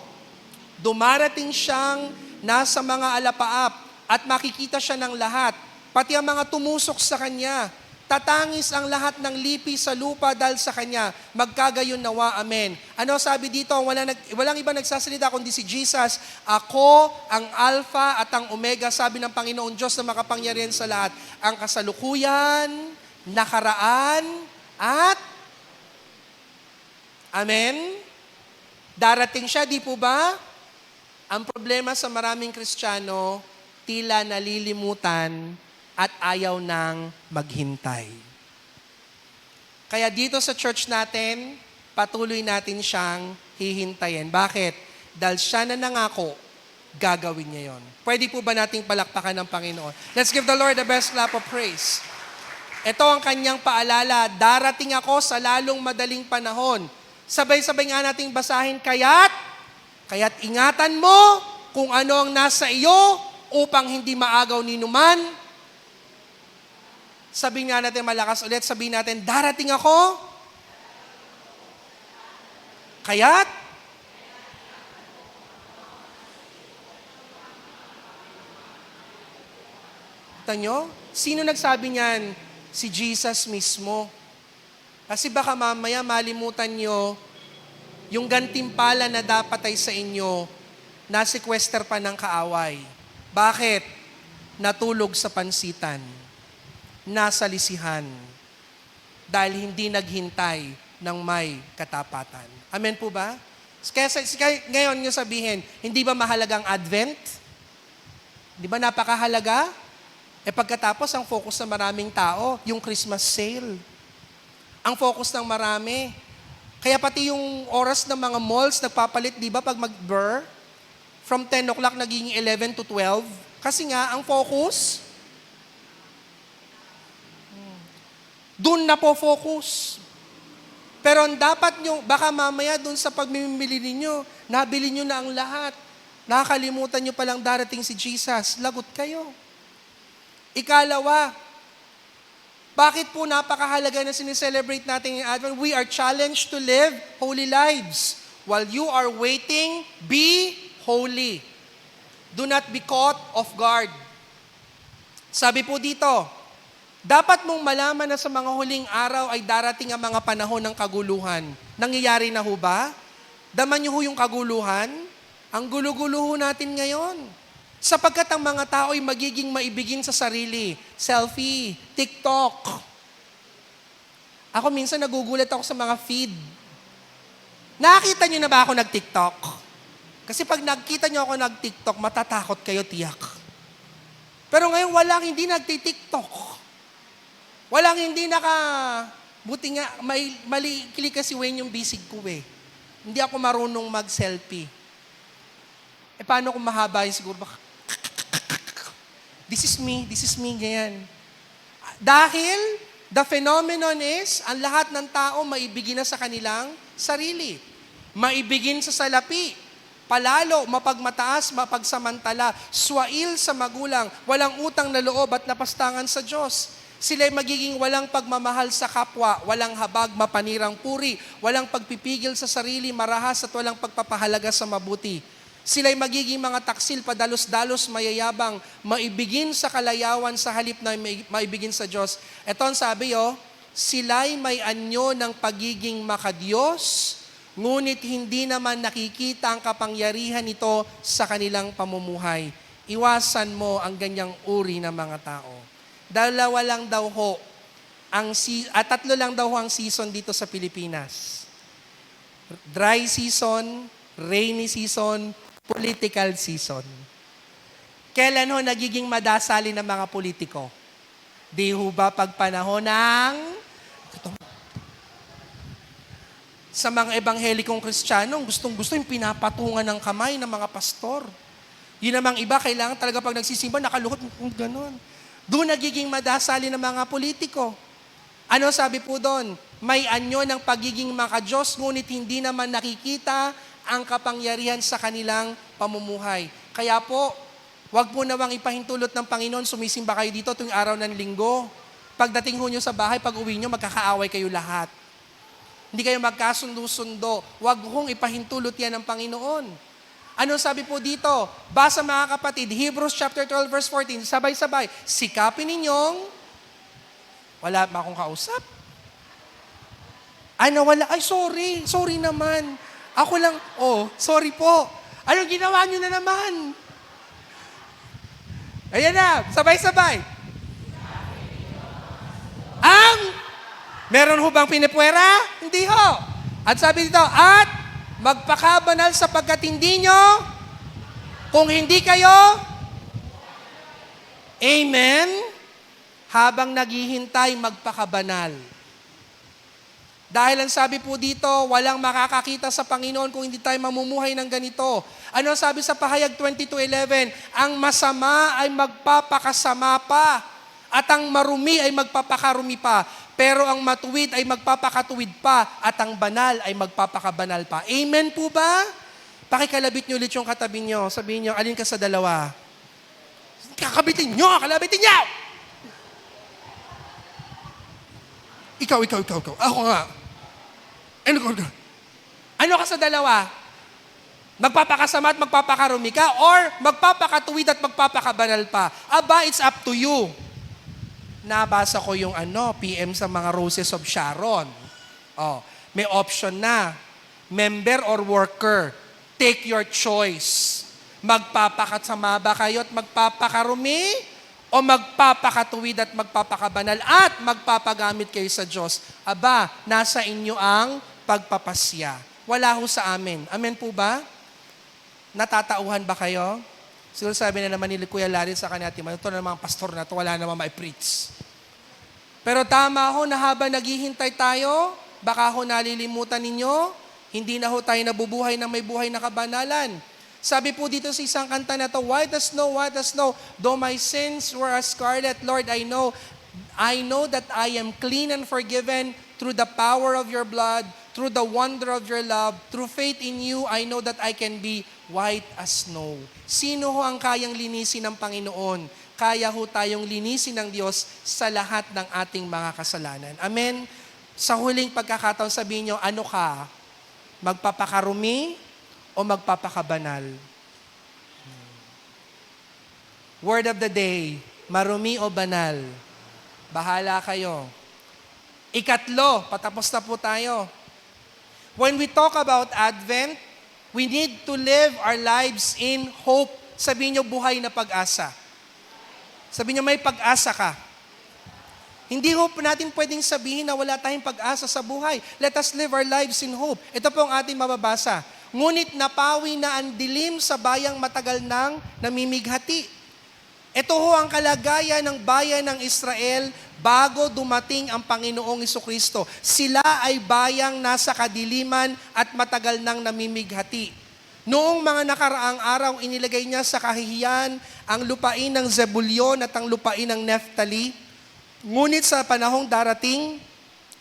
dumarating siyang nasa mga alapaap at makikita siya ng lahat, pati ang mga tumusok sa kanya. Tatangis ang lahat ng lipi sa lupa dahil sa kanya. Magkagayon nawa, amen. Ano sabi dito? Walang iba nagsasalita kundi si Jesus. Ako ang Alpha at ang Omega, sabi ng Panginoon Diyos na makapangyarihan sa lahat. Ang kasalukuyan, nakaraan, at amen. Darating siya, di po ba? Ang problema sa maraming Kristiyano, tila nalilimutan at ayaw nang maghintay. Kaya dito sa church natin, patuloy natin siyang hihintayin. Bakit? Dahil siya na nangako, gagawin niya yon. Pwede po ba nating palakpakan ng Panginoon? Let's give the Lord the best clap of praise. Ito ang kanyang paalala, darating ako sa lalong madaling panahon. Sabay-sabay nga nating basahin, kaya't ingatan mo kung ano ang nasa iyo upang hindi maagaw ni numan. Sabihin nga natin malakas ulit, sabihin natin, darating ako. Kaya't? Kita nyo? Sino nagsabi niyan? Si Jesus mismo. Kasi baka mamaya malimutan nyo, yung gantimpala na dapat ay sa inyo, na-sequester pa ng kaaway. Bakit? Natulog sa pansitan. Nasa lisihan dahil hindi naghintay ng may katapatan. Amen po ba? Kaya ngayon nyo sabihin, hindi ba mahalagang Advent? Di ba napakahalaga? Pagkatapos, ang focus ng maraming tao, yung Christmas sale. Ang focus ng marami. Kaya pati yung oras ng mga malls, nagpapalit, di ba, pag mag-burr, from 10 o'clock naging 11 to 12. Kasi nga, ang focus, doon na po focus. Pero ang dapat nyo, baka mamaya doon sa pagmimili ninyo, nabili nyo na ang lahat. nakakalimutan nyo palang darating si Jesus, lagot kayo. Ikalawa, bakit po napakahalaga na sineselebrate natin yung Advent? We are challenged to live holy lives. While you are waiting, be holy. Do not be caught off guard. Sabi po dito, dapat mong malaman na sa mga huling araw ay darating ang mga panahon ng kaguluhan. Nangyayari na ho ba? Daman niyo ho yung kaguluhan? Ang gulo-gulo ho natin ngayon. Sapagkat ang mga tao ay magiging maibigin sa sarili. Selfie, TikTok. Ako minsan nagugulat ako sa mga feed. Nakakita niyo na ba ako nag-TikTok? Kasi pag nakita niyo ako nag-TikTok, matatakot kayo, tiyak. Pero ngayon, walang hindi nagti-TikTok. Walang hindi buti nga, mali kasi Wayne yung bisig ko eh. Hindi ako marunong mag-selfie. Paano kung mahaba yung siguro? This is me, ganyan. Dahil, the phenomenon is, ang lahat ng tao maibigin na sa kanilang sarili. Maibigin sa salapi. Palalo, mapagmataas, mapagsamantala, swail sa magulang, walang utang na loob at napastangan sa Diyos. Sila'y magiging walang pagmamahal sa kapwa, walang habag, mapanirang puri, walang pagpipigil sa sarili, marahas at walang pagpapahalaga sa mabuti. Sila'y magiging mga taksil, padalos-dalos, mayayabang, maibigin sa kalayawan sa halip na maibigin sa Diyos. Ito ang sabi, sila'y may anyo ng pagiging makadiyos, ngunit hindi naman nakikita ang kapangyarihan nito sa kanilang pamumuhay. Iwasan mo ang ganyang uri ng mga tao. Dalawa lang daw ho, tatlo lang daw ho ang season dito sa Pilipinas. Dry season, rainy season, political season. Kailan ho nagiging madasali ng mga politiko? Di ho ba pag panahon ng sa mga ebanghelikong Kristiyanong, gustong-gusto yung pinapatungan ng kamay ng mga pastor. Yun namang iba, kailangan talaga pag nagsisimba, nakaluhot, gano'n. Doon nagiging madasali ng mga politiko. Ano sabi po doon? May anyo ng pagiging makadiyos, ngunit hindi naman nakikita ang kapangyarihan sa kanilang pamumuhay. Kaya po, wag po nawang ipahintulot ng Panginoon, sumisimba kayo dito tuwing araw ng linggo. Pagdating ho nyo sa bahay, pag uwi nyo, magkakaaway kayo lahat. Hindi kayo magkasundo-sundo. Huwag hong ipahintulot yan ng Panginoon. Ano sabi po dito? Basa mga kapatid, Hebrews chapter 12 verse 14, sabay-sabay, sikapin ninyong, wala ba akong kausap? Nawala, sorry naman. Ako lang, sorry po. Anong ginawa nyo na naman? Ayan na, sabay-sabay. Meron ho bang pinipwera? Hindi ho. At sabi dito, at magpakabanal sapagkat hindi nyo, kung hindi kayo, amen, habang naghihintay magpakabanal. Dahil ang sabi po dito, walang makakakita sa Panginoon kung hindi tayo mamumuhay ng ganito. Ano sabi sa pahayag 22:11? Ang masama ay magpapakasama pa, at ang marumi ay magpapakarumi pa. Pero ang matuwid ay magpapakatuwid pa at ang banal ay magpapakabanal pa. Amen po ba? Pakikalabit nyo ulit yung katabi nyo. Sabihin nyo, alin ka sa dalawa? Kakabitin nyo! Kalabitin nyo! Ikaw. Ako nga. Ano ka sa dalawa? Magpapakasama at magpapakarumi ka or magpapakatuwid at magpapakabanal pa? Aba, it's up to you. Nabasa ko yung PM sa mga Roses of Sharon. May option na. Member or worker. Take your choice. Magpapakasama ba kayo at magpapakarumi? O magpapakatuwid at magpapakabanal at magpapagamit kayo sa Diyos? Aba, nasa inyo ang pagpapasya. Wala ho sa amin. Amen po ba? Natatauhan ba kayo? Siguro sabi na naman ni Kuya Larry sa kanya, ito na mga pastor na ito, wala naman ma-preach. Pero tama ho na habang naghihintay tayo, baka ho nalilimutan ninyo, hindi na ho tayo nabubuhay na may buhay na kabanalan. Sabi po dito sa isang kanta na ito, white as snow, though my sins were as scarlet, Lord, I know that I am clean and forgiven through the power of your blood, through the wonder of your love, through faith in you, I know that I can be white as snow. Sino ho ang kayang linisin ng Panginoon? Kaya ho tayong linisin ng Diyos sa lahat ng ating mga kasalanan. Amen? Sa huling pagkakataon, sabihin nyo, ano ka? Magpapakarumi o magpapakabanal? Word of the day, marumi o banal? Bahala kayo. Ikatlo, patapos na po tayo. When we talk about Advent, we need to live our lives in hope. Sabihin nyo, buhay na pag-asa. Sabihin nyo, may pag-asa ka. Hindi ho natin pwedeng sabihin na wala tayong pag-asa sa buhay. Let us live our lives in hope. Ito po ang ating mababasa. Ngunit napawi na ang dilim sa bayang matagal nang namimighati. Ito ho ang kalagayan ng bayan ng Israel bago dumating ang Panginoong Jesucristo. Sila ay bayang nasa kadiliman at matagal nang namimighati. Noong mga nakaraang araw, inilagay niya sa kahihiyan ang lupain ng Zebulyon at ang lupain ng Naphtali. Ngunit sa panahong darating,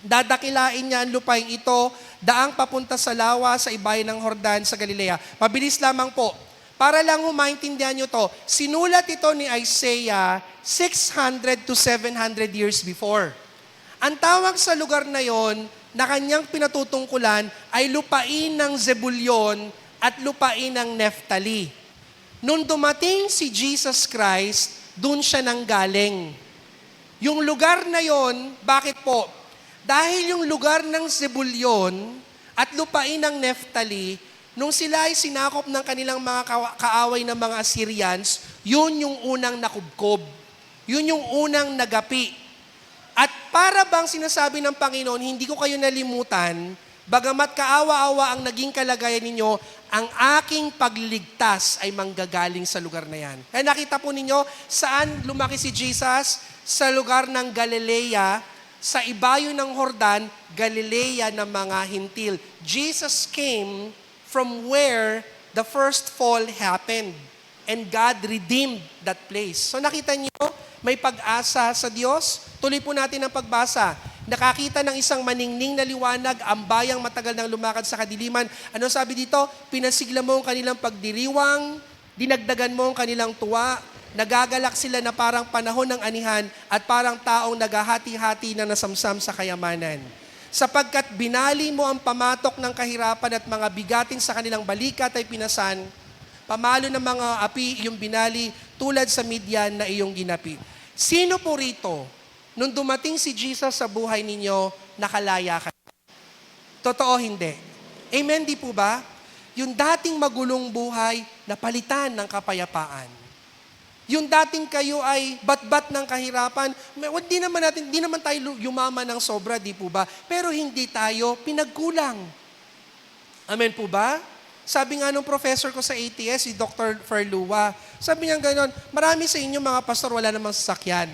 dadakilain niya ang lupain ito, daang papunta sa lawa sa ibayan ng Jordan sa Galilea. Mabilis lamang po. Para lang maintindihan nyo to, sinulat ito ni Isaiah 600 to 700 years before. Ang tawag sa lugar na yon na kanyang pinatutungkulan ay lupain ng Zebulyon at lupain ng Naphtali. Nung dumating si Jesus Christ, dun siya nanggaling. Yung lugar na yon, bakit po? Dahil yung lugar ng Zebulyon at lupain ng Naphtali, nung sila ay sinakop ng kanilang mga kaaway ng mga Assyrians, yun yung unang nakubkob. Yun yung unang nagapi. At para bang sinasabi ng Panginoon, hindi ko kayo nalimutan, bagamat kaawa-awa ang naging kalagayan ninyo, ang aking pagliligtas ay manggagaling sa lugar na yan. Kaya nakita po ninyo, saan lumaki si Jesus? Sa lugar ng Galilea, sa ibayo ng Jordan, Galilea ng mga Hintil. Jesus came from where the first fall happened. And God redeemed that place. So nakita niyo, may pag-asa sa Diyos. Tuloy po natin ang pagbasa. Nakakita ng isang maningning na liwanag, ang bayang matagal nang lumakad sa kadiliman. Ano sabi dito? Pinasigla mo ang kanilang pagdiriwang, dinagdagan mo ang kanilang tuwa, nagagalak sila na parang panahon ng anihan at parang taong naghahati-hati na nasamsam sa kayamanan. Sapagkat binali mo ang pamatok ng kahirapan at mga bigatin sa kanilang balikat ay pinasan, pamalo ng mga api iyong binali tulad sa Midian na iyong ginapi. Sino po rito? Nung dumating si Jesus sa buhay ninyo, nakalaya kayo. Totoo, hindi. Amen, di po ba? Yung dating magulong buhay, napalitan ng kapayapaan. Yung dating kayo ay bat-bat ng kahirapan, di naman tayo yumaman ng sobra, di po ba? Pero hindi tayo pinagkulang. Amen po ba? Sabi nga nung professor ko sa ATS, si Dr. Ferlua, sabi niya gano'n, marami sa inyo mga pastor wala namang sasakyan.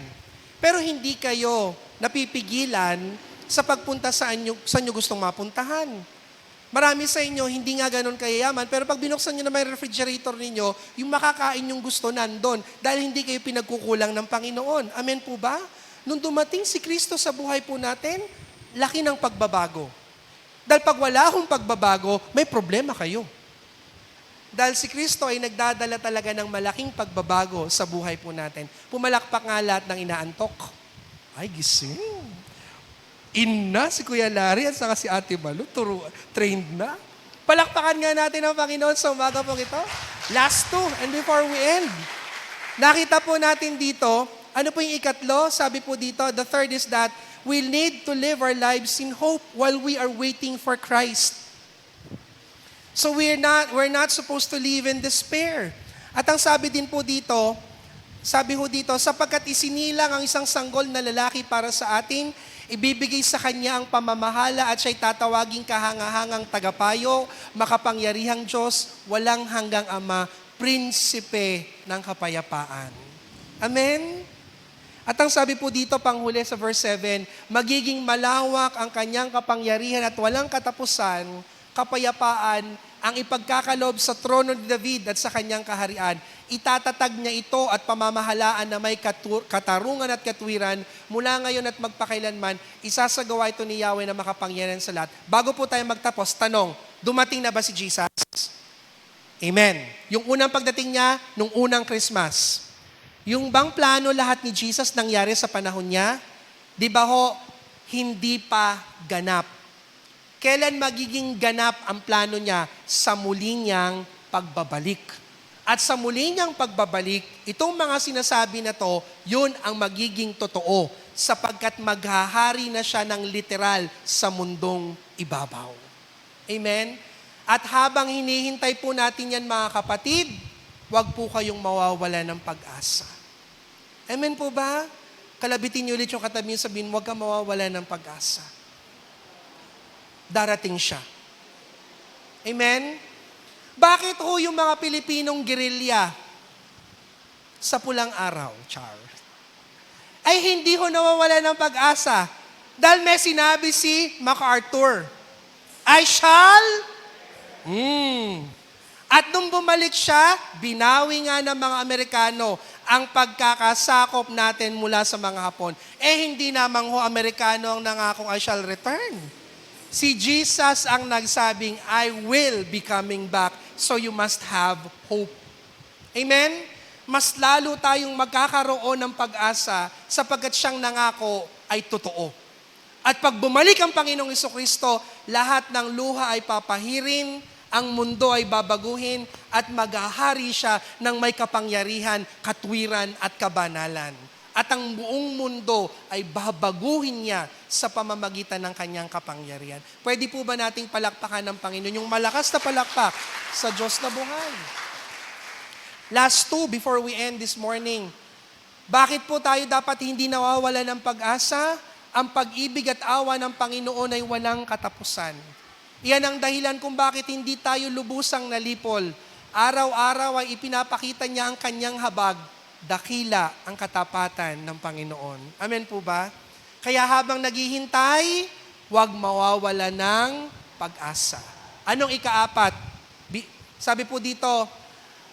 Pero hindi kayo napipigilan sa pagpunta saan nyo gustong mapuntahan. Marami sa inyo, hindi nga ganun kayayaman, pero pag binuksan nyo na may refrigerator ninyo, yung makakain yung gusto nandun dahil hindi kayo pinagkukulang ng Panginoon. Amen po ba? Nung dumating si Kristo sa buhay po natin, laki ng pagbabago. Dahil pag wala akong pagbabago, may problema kayo. Dahil si Kristo ay nagdadala talaga ng malaking pagbabago sa buhay po natin. Pumalakpak nga lahat ng inaantok. Ay, gising. Inna si Kuya Larry at saka si Ate Malu, trained na. Palakpakan nga natin ang Panginoon sa umaga po ito. Last two, and before we end. Nakita po natin dito, ano po yung ikatlo? Sabi po dito, the third is that we need to live our lives in hope while we are waiting for Christ. So we're not supposed to live in despair. At ang sabi din po dito, sapagkat isinilang ang isang sanggol na lalaki para sa atin, ibibigay sa kanya ang pamamahala at siya'y tatawaging kahangahangang tagapayo, makapangyarihang Diyos, walang hanggang Ama, prinsipe ng kapayapaan. Amen? At ang sabi po dito, panghuli sa verse 7, magiging malawak ang kanyang kapangyarihan at walang katapusan, kapayapaan, ang ipagkakaloob sa trono ni David at sa kanyang kaharian. Itatatag niya ito at pamamahalaan na may katarungan at katwiran mula ngayon at magpakailanman. Isasagawa ito ni Yahweh na makapangyarihan sa lahat. Bago po tayo magtapos, tanong, dumating na ba si Jesus? Amen. Yung unang pagdating niya, nung unang Christmas. Yung bang plano lahat ni Jesus nangyari sa panahon niya? Di ba ho, hindi pa ganap. Kailan magiging ganap ang plano niya? Sa muli niyang pagbabalik. At sa muli niyang pagbabalik, itong mga sinasabi na to, yun ang magiging totoo sapagkat maghahari na siya ng literal sa mundong ibabaw. Amen? At habang hinihintay po natin yan mga kapatid, huwag po kayong mawawala ng pag-asa. Amen po ba? Kalabitin niyo ulit yung katabi niyo, sabihin, huwag kang mawawala ng pag-asa. Darating siya. Amen? Bakit ho yung mga Pilipinong gerilya sa pulang araw, Char, ay hindi ho nawawala ng pag-asa? Dahil may sinabi si MacArthur, I shall. At nung bumalik siya, binawi nga ng mga Amerikano ang pagkakasakop natin mula sa mga Hapon. Hindi namang ho Amerikano ang nangakong I shall return. Si Jesus ang nagsabing, I will be coming back, so you must have hope. Amen? Mas lalo tayong magkakaroon ng pag-asa sapagkat siyang nangako ay totoo. At pag bumalik ang Panginoong Jesucristo, lahat ng luha ay papahirin, ang mundo ay babaguhin, at maghahari siya ng may kapangyarihan, katwiran at kabanalan. At ang buong mundo ay babaguhin niya sa pamamagitan ng kanyang kapangyarihan. Pwede po ba nating palakpakan ng Panginoon yung malakas na palakpak sa Diyos na buhay? Last two before we end this morning. Bakit po tayo dapat hindi nawawala ng pag-asa? Ang pag-ibig at awa ng Panginoon ay walang katapusan. Iyan ang dahilan kung bakit hindi tayo lubusang nalipol. Araw-araw ay ipinapakita niya ang kanyang habag, dakila ang katapatan ng Panginoon. Amen po ba? Kaya habang naghihintay, huwag mawawala ng pag-asa. Anong ikaapat? Sabi po dito,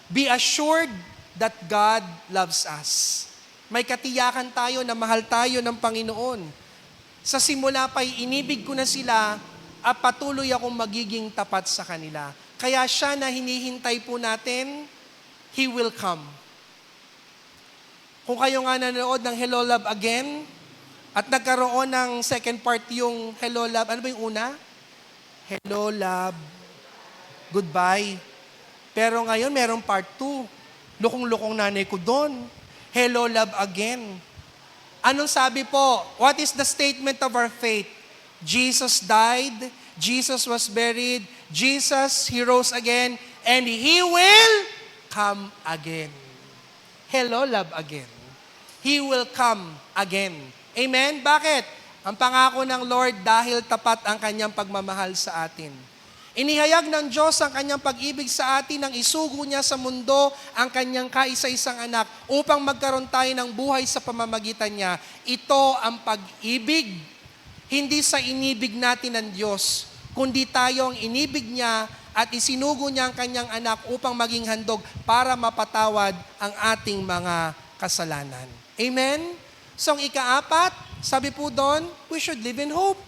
be assured that God loves us. May katiyakan tayo na mahal tayo ng Panginoon. Sa simula pa'y inibig ko na sila at patuloy akong magiging tapat sa kanila. Kaya siya na hinihintay po natin, He will come. Kung kayo nga nanood ng Hello Love Again, at nagkaroon ng second part yung Hello Love, ano ba yung una? Hello Love, Goodbye. Pero ngayon, merong part 2. Lukong-lukong nanay ko doon. Hello Love Again. Anong sabi po? What is the statement of our faith? Jesus died, Jesus was buried, Jesus, He rose again, and He will come again. Hello, love again. He will come again. Amen? Bakit? Ang pangako ng Lord dahil tapat ang kanyang pagmamahal sa atin. Inihayag ng Diyos ang kanyang pag-ibig sa atin nang isugo niya sa mundo ang kanyang kaisa-isang anak upang magkaroon tayo ng buhay sa pamamagitan niya. Ito ang pag-ibig, hindi sa inibig natin ng Diyos, kundi tayo ang inibig niya at isinugo niya ang kanyang anak upang maging handog para mapatawad ang ating mga kasalanan. Amen? So ang ikaapat, sabi po doon, we should live in hope.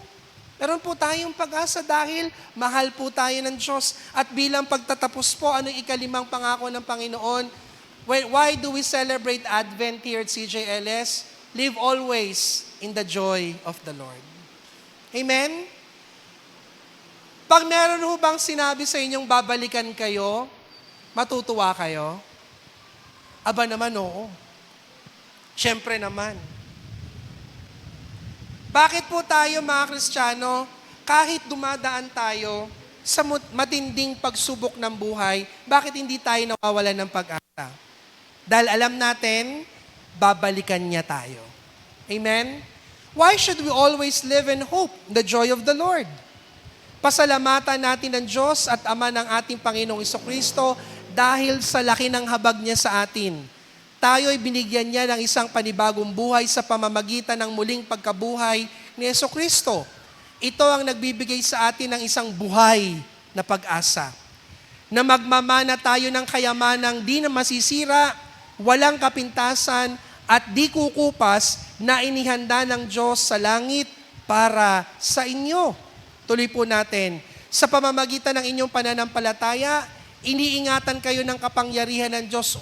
Meron po tayong pag-asa dahil mahal po tayo ng Diyos. At bilang pagtatapos po, anong ikalimang pangako ng Panginoon? Why do we celebrate Advent here at CJLS? Live always in the joy of the Lord. Amen? Pag meron ho bang sinabi sa inyong babalikan kayo, matutuwa kayo? Aba naman, oo. Siyempre naman. Bakit po tayo mga Kristiyano, kahit dumadaan tayo sa matinding pagsubok ng buhay, bakit hindi tayo nawawalan ng pag-asa? Dahil alam natin, babalikan niya tayo. Amen? Why should we always live in hope, the joy of the Lord? Pasalamatan natin ng Diyos at Ama ng ating Panginoong Jesucristo dahil sa laki ng habag niya sa atin. Tayo'y binigyan niya ng isang panibagong buhay sa pamamagitan ng muling pagkabuhay ni Jesucristo. Ito ang nagbibigay sa atin ng isang buhay na pag-asa. Na magmamana tayo ng kayamanang di na masisira, walang kapintasan, at di kukupas na inihanda ng Diyos sa langit para sa inyo. Tuloy po natin. Sa pamamagitan ng inyong pananampalataya, iniingatan kayo ng kapangyarihan ng Diyos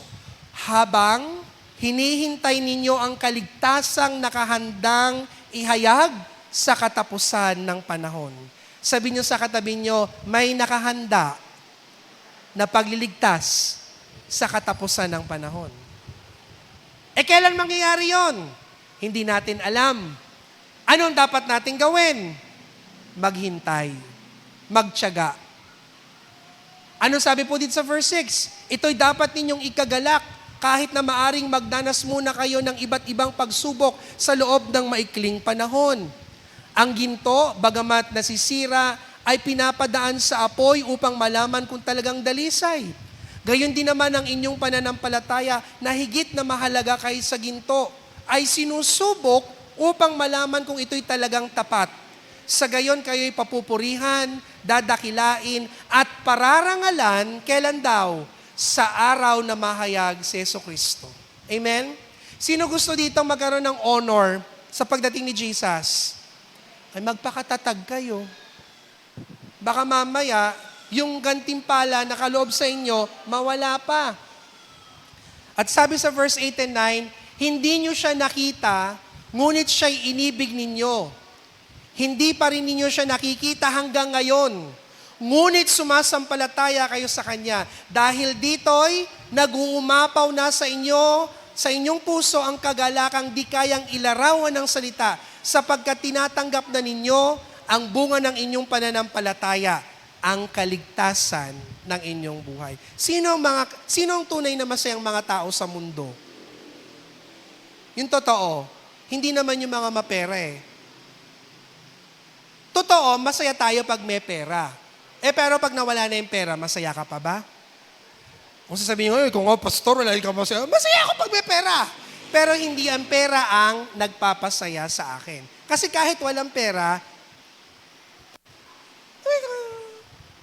habang hinihintay ninyo ang kaligtasang nakahandang ihayag sa katapusan ng panahon. Sabi niyo sa katabi niyo, may nakahanda na pagliligtas sa katapusan ng panahon. Kailan mangyayari yon? Hindi natin alam. Anong dapat natin gawin? Maghintay. Magtiyaga. Ano sabi po dito sa verse 6? Ito'y dapat ninyong ikagalak kahit na maaring magdanas muna kayo ng iba't ibang pagsubok sa loob ng maikling panahon. Ang ginto, bagamat nasisira, ay pinapadaan sa apoy upang malaman kung talagang dalisay. Gayon din naman ang inyong pananampalataya na higit na mahalaga kaysa ginto, ay sinusubok upang malaman kung ito'y talagang tapat. Sa gayon kayo'y papupurihan, dadakilain, at pararangalan, kailan daw? Sa araw na mahayag si Jesucristo. Amen? Sino gusto dito magkaroon ng honor sa pagdating ni Jesus? Ay magpakatatag kayo. Baka mamaya, yung gantimpala na kaloob sa inyo, mawala pa. At sabi sa verse 8 and 9, hindi nyo siya nakita, ngunit siya'y inibig ninyo. Hindi pa rin ninyo siya nakikita hanggang ngayon. Ngunit sumasampalataya kayo sa Kanya. Dahil dito'y nag-uumapaw na sa inyo, sa inyong puso ang kagalakang di kayang ilarawan ng salita, sapagkat tinatanggap na ninyo ang bunga ng inyong pananampalataya, ang kaligtasan ng inyong buhay. Sino ang tunay na masayang mga tao sa mundo? Yung totoo, hindi naman yung mga mapera eh. Totoo, masaya tayo pag may pera. Pero pag nawala na yung pera, masaya ka pa ba? Kung sasabihin mo, kung ako pastor, wala ka masaya. Masaya ako pag may pera. Pero hindi ang pera ang nagpapasaya sa akin. Kasi kahit walang pera,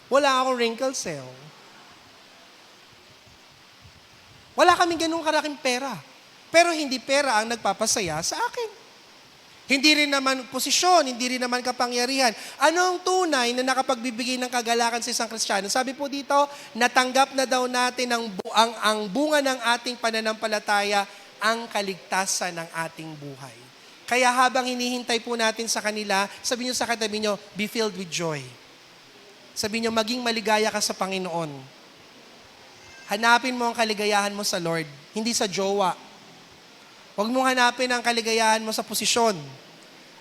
wala akong wrinkle cell. Wala kaming ganung karaking pera. Pero hindi pera ang nagpapasaya sa akin. Hindi rin naman posisyon, hindi rin naman kapangyarihan. Ano ang tunay na nakapagbibigay ng kagalakan sa isang Kristiyano? Sabi po dito, natanggap na daw natin ang bunga ng ating pananampalataya, ang kaligtasan ng ating buhay. Kaya habang hinihintay po natin sa kanila, sabi niyo sa katabi niyo, be filled with joy. Sabi niyo, maging maligaya ka sa Panginoon. Hanapin mo ang kaligayahan mo sa Lord, hindi sa jowa. Huwag mong hanapin ang kaligayahan mo sa posisyon.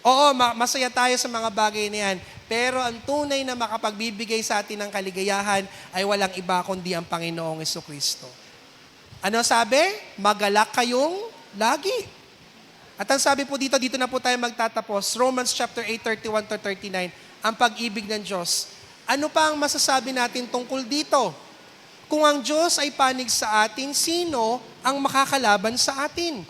Oo, masaya tayo sa mga bagay na yan, pero ang tunay na makapagbibigay sa atin ng kaligayahan ay walang iba kundi ang Panginoong Jesucristo. Ano sabi? Magalak kayong lagi. At ang sabi po dito na po tayo magtatapos, Romans chapter 8, 31-39, ang pag-ibig ng Diyos. Ano pa ang masasabi natin tungkol dito? Kung ang Diyos ay panig sa atin, sino ang makakalaban sa atin?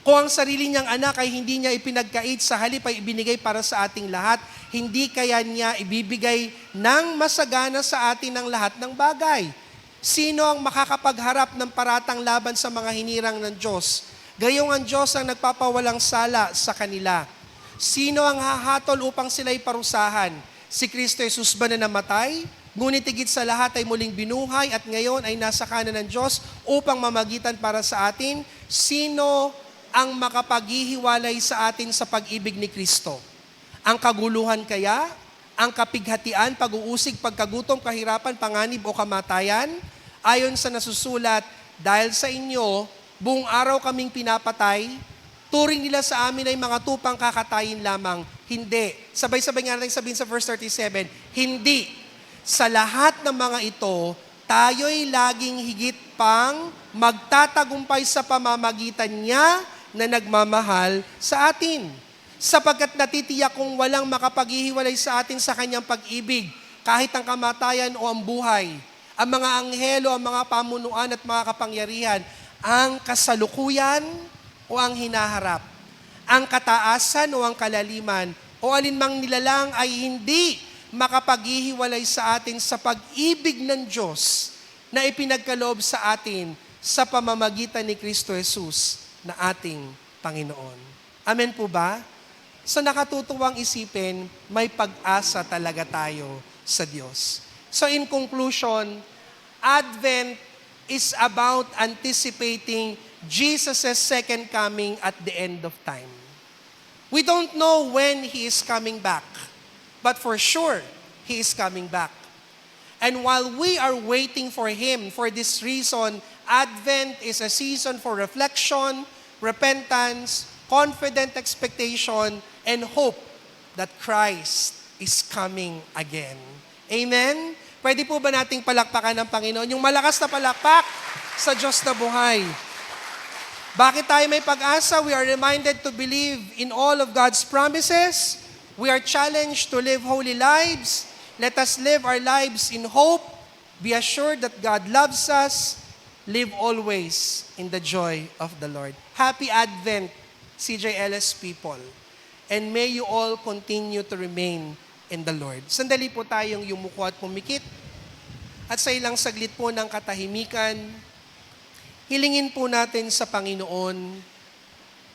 Kung ang sarili niyang anak ay hindi niya ipinagkait, sa halip ay ibinigay para sa ating lahat, hindi kaya niya ibibigay ng masagana sa atin ang lahat ng bagay. Sino ang makakapagharap ng paratang laban sa mga hinirang ng Diyos? Gayong ang Diyos ang nagpapawalang sala sa kanila. Sino ang hahatol upang sila'y parusahan? Si Kristo Jesus ba na namatay? Ngunit higit sa lahat ay muling binuhay at ngayon ay nasa kanan ng Diyos upang mamagitan para sa atin. Sino ang makapaghihiwalay sa atin sa pag-ibig ni Kristo? Ang kaguluhan kaya? Ang kapighatian, pag-uusig, pagkagutom, kahirapan, panganib o kamatayan? Ayon sa nasusulat, dahil sa inyo, buong araw kaming pinapatay, turing nila sa amin ay mga tupang kakatayin lamang. Hindi. Sabay-sabay nga natin sabihin sa verse 37, hindi. Sa lahat ng mga ito, tayo'y laging higit pang magtatagumpay sa pamamagitan niya na nagmamahal sa atin. Sapagkat natitiyak kung walang makapaghihiwalay sa atin sa kanyang pag-ibig, kahit ang kamatayan o ang buhay, ang mga anghelo, ang mga pamunuan at mga kapangyarihan, ang kasalukuyan o ang hinaharap, ang kataasan o ang kalaliman, o alinmang nilalang ay hindi makapaghihiwalay sa atin sa pag-ibig ng Diyos na ipinagkaloob sa atin sa pamamagitan ni Kristo Jesus na ating Panginoon. Amen po ba? So nakatutuwang isipin, may pag-asa talaga tayo sa Diyos. So in conclusion, Advent is about anticipating Jesus' second coming at the end of time. We don't know when He is coming back, but for sure, He is coming back. And while we are waiting for Him, for this reason, Advent is a season for reflection, repentance, confident expectation, and hope that Christ is coming again. Amen? Pwede po ba nating palakpakan ng Panginoon? Yung malakas na palakpak sa Diyos na buhay. Bakit tayo may pag-asa? We are reminded to believe in all of God's promises. We are challenged to live holy lives. Let us live our lives in hope. Be assured that God loves us. Live always in the joy of the Lord. Happy Advent, CJLS people. And may you all continue to remain in the Lord. Sandali po tayong yumuko at pumikit. At sa ilang saglit po ng katahimikan, hilingin po natin sa Panginoon,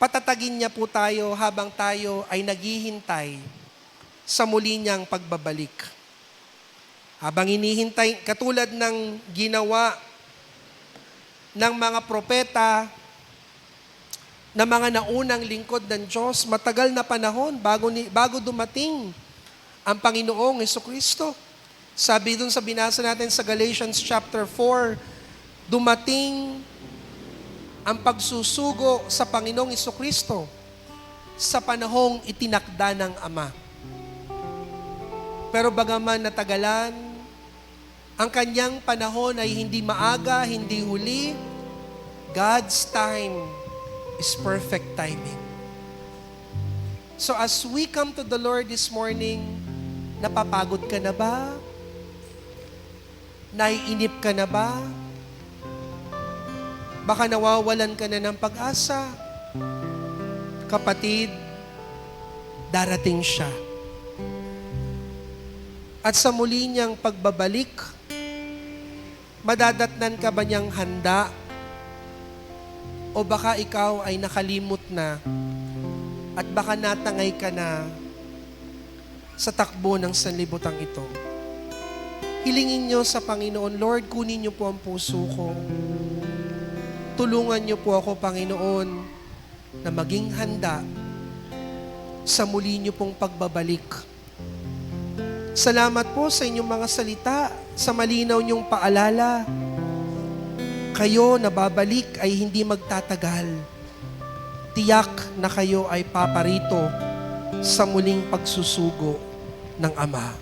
patatagin niya po tayo habang tayo ay naghihintay sa muli niyang pagbabalik. Habang hinihintay, katulad ng ginawa ng mga propeta, na mga naunang lingkod ng Diyos, matagal na panahon bago dumating ang Panginoong Jesucristo. Sabi dun sa binasa natin sa Galatians chapter 4, dumating ang pagsusugo sa Panginoong Jesucristo sa panahong itinakda ng Ama. Pero bagaman natagalan, ang kanyang panahon ay hindi maaga, hindi huli. God's time is perfect timing. So as we come to the Lord this morning, napapagod ka na ba? Naiinip ka na ba? Baka nawawalan ka na ng pag-asa. Kapatid, darating siya. At sa muli niyang pagbabalik, madadatnan ka ba niyang handa? O baka ikaw ay nakalimot na at baka natangay ka na sa takbo ng sanlibutan ito. Hilingin niyo sa Panginoon, Lord, kunin niyo po ang puso ko. Tulungan niyo po ako, Panginoon, na maging handa sa muli niyo pong pagbabalik. Salamat po sa inyong mga salita, sa malinaw niyong paalala. Kayo na babalik ay hindi magtatagal. Tiyak na kayo ay paparito sa muling pagsusugo ng Ama.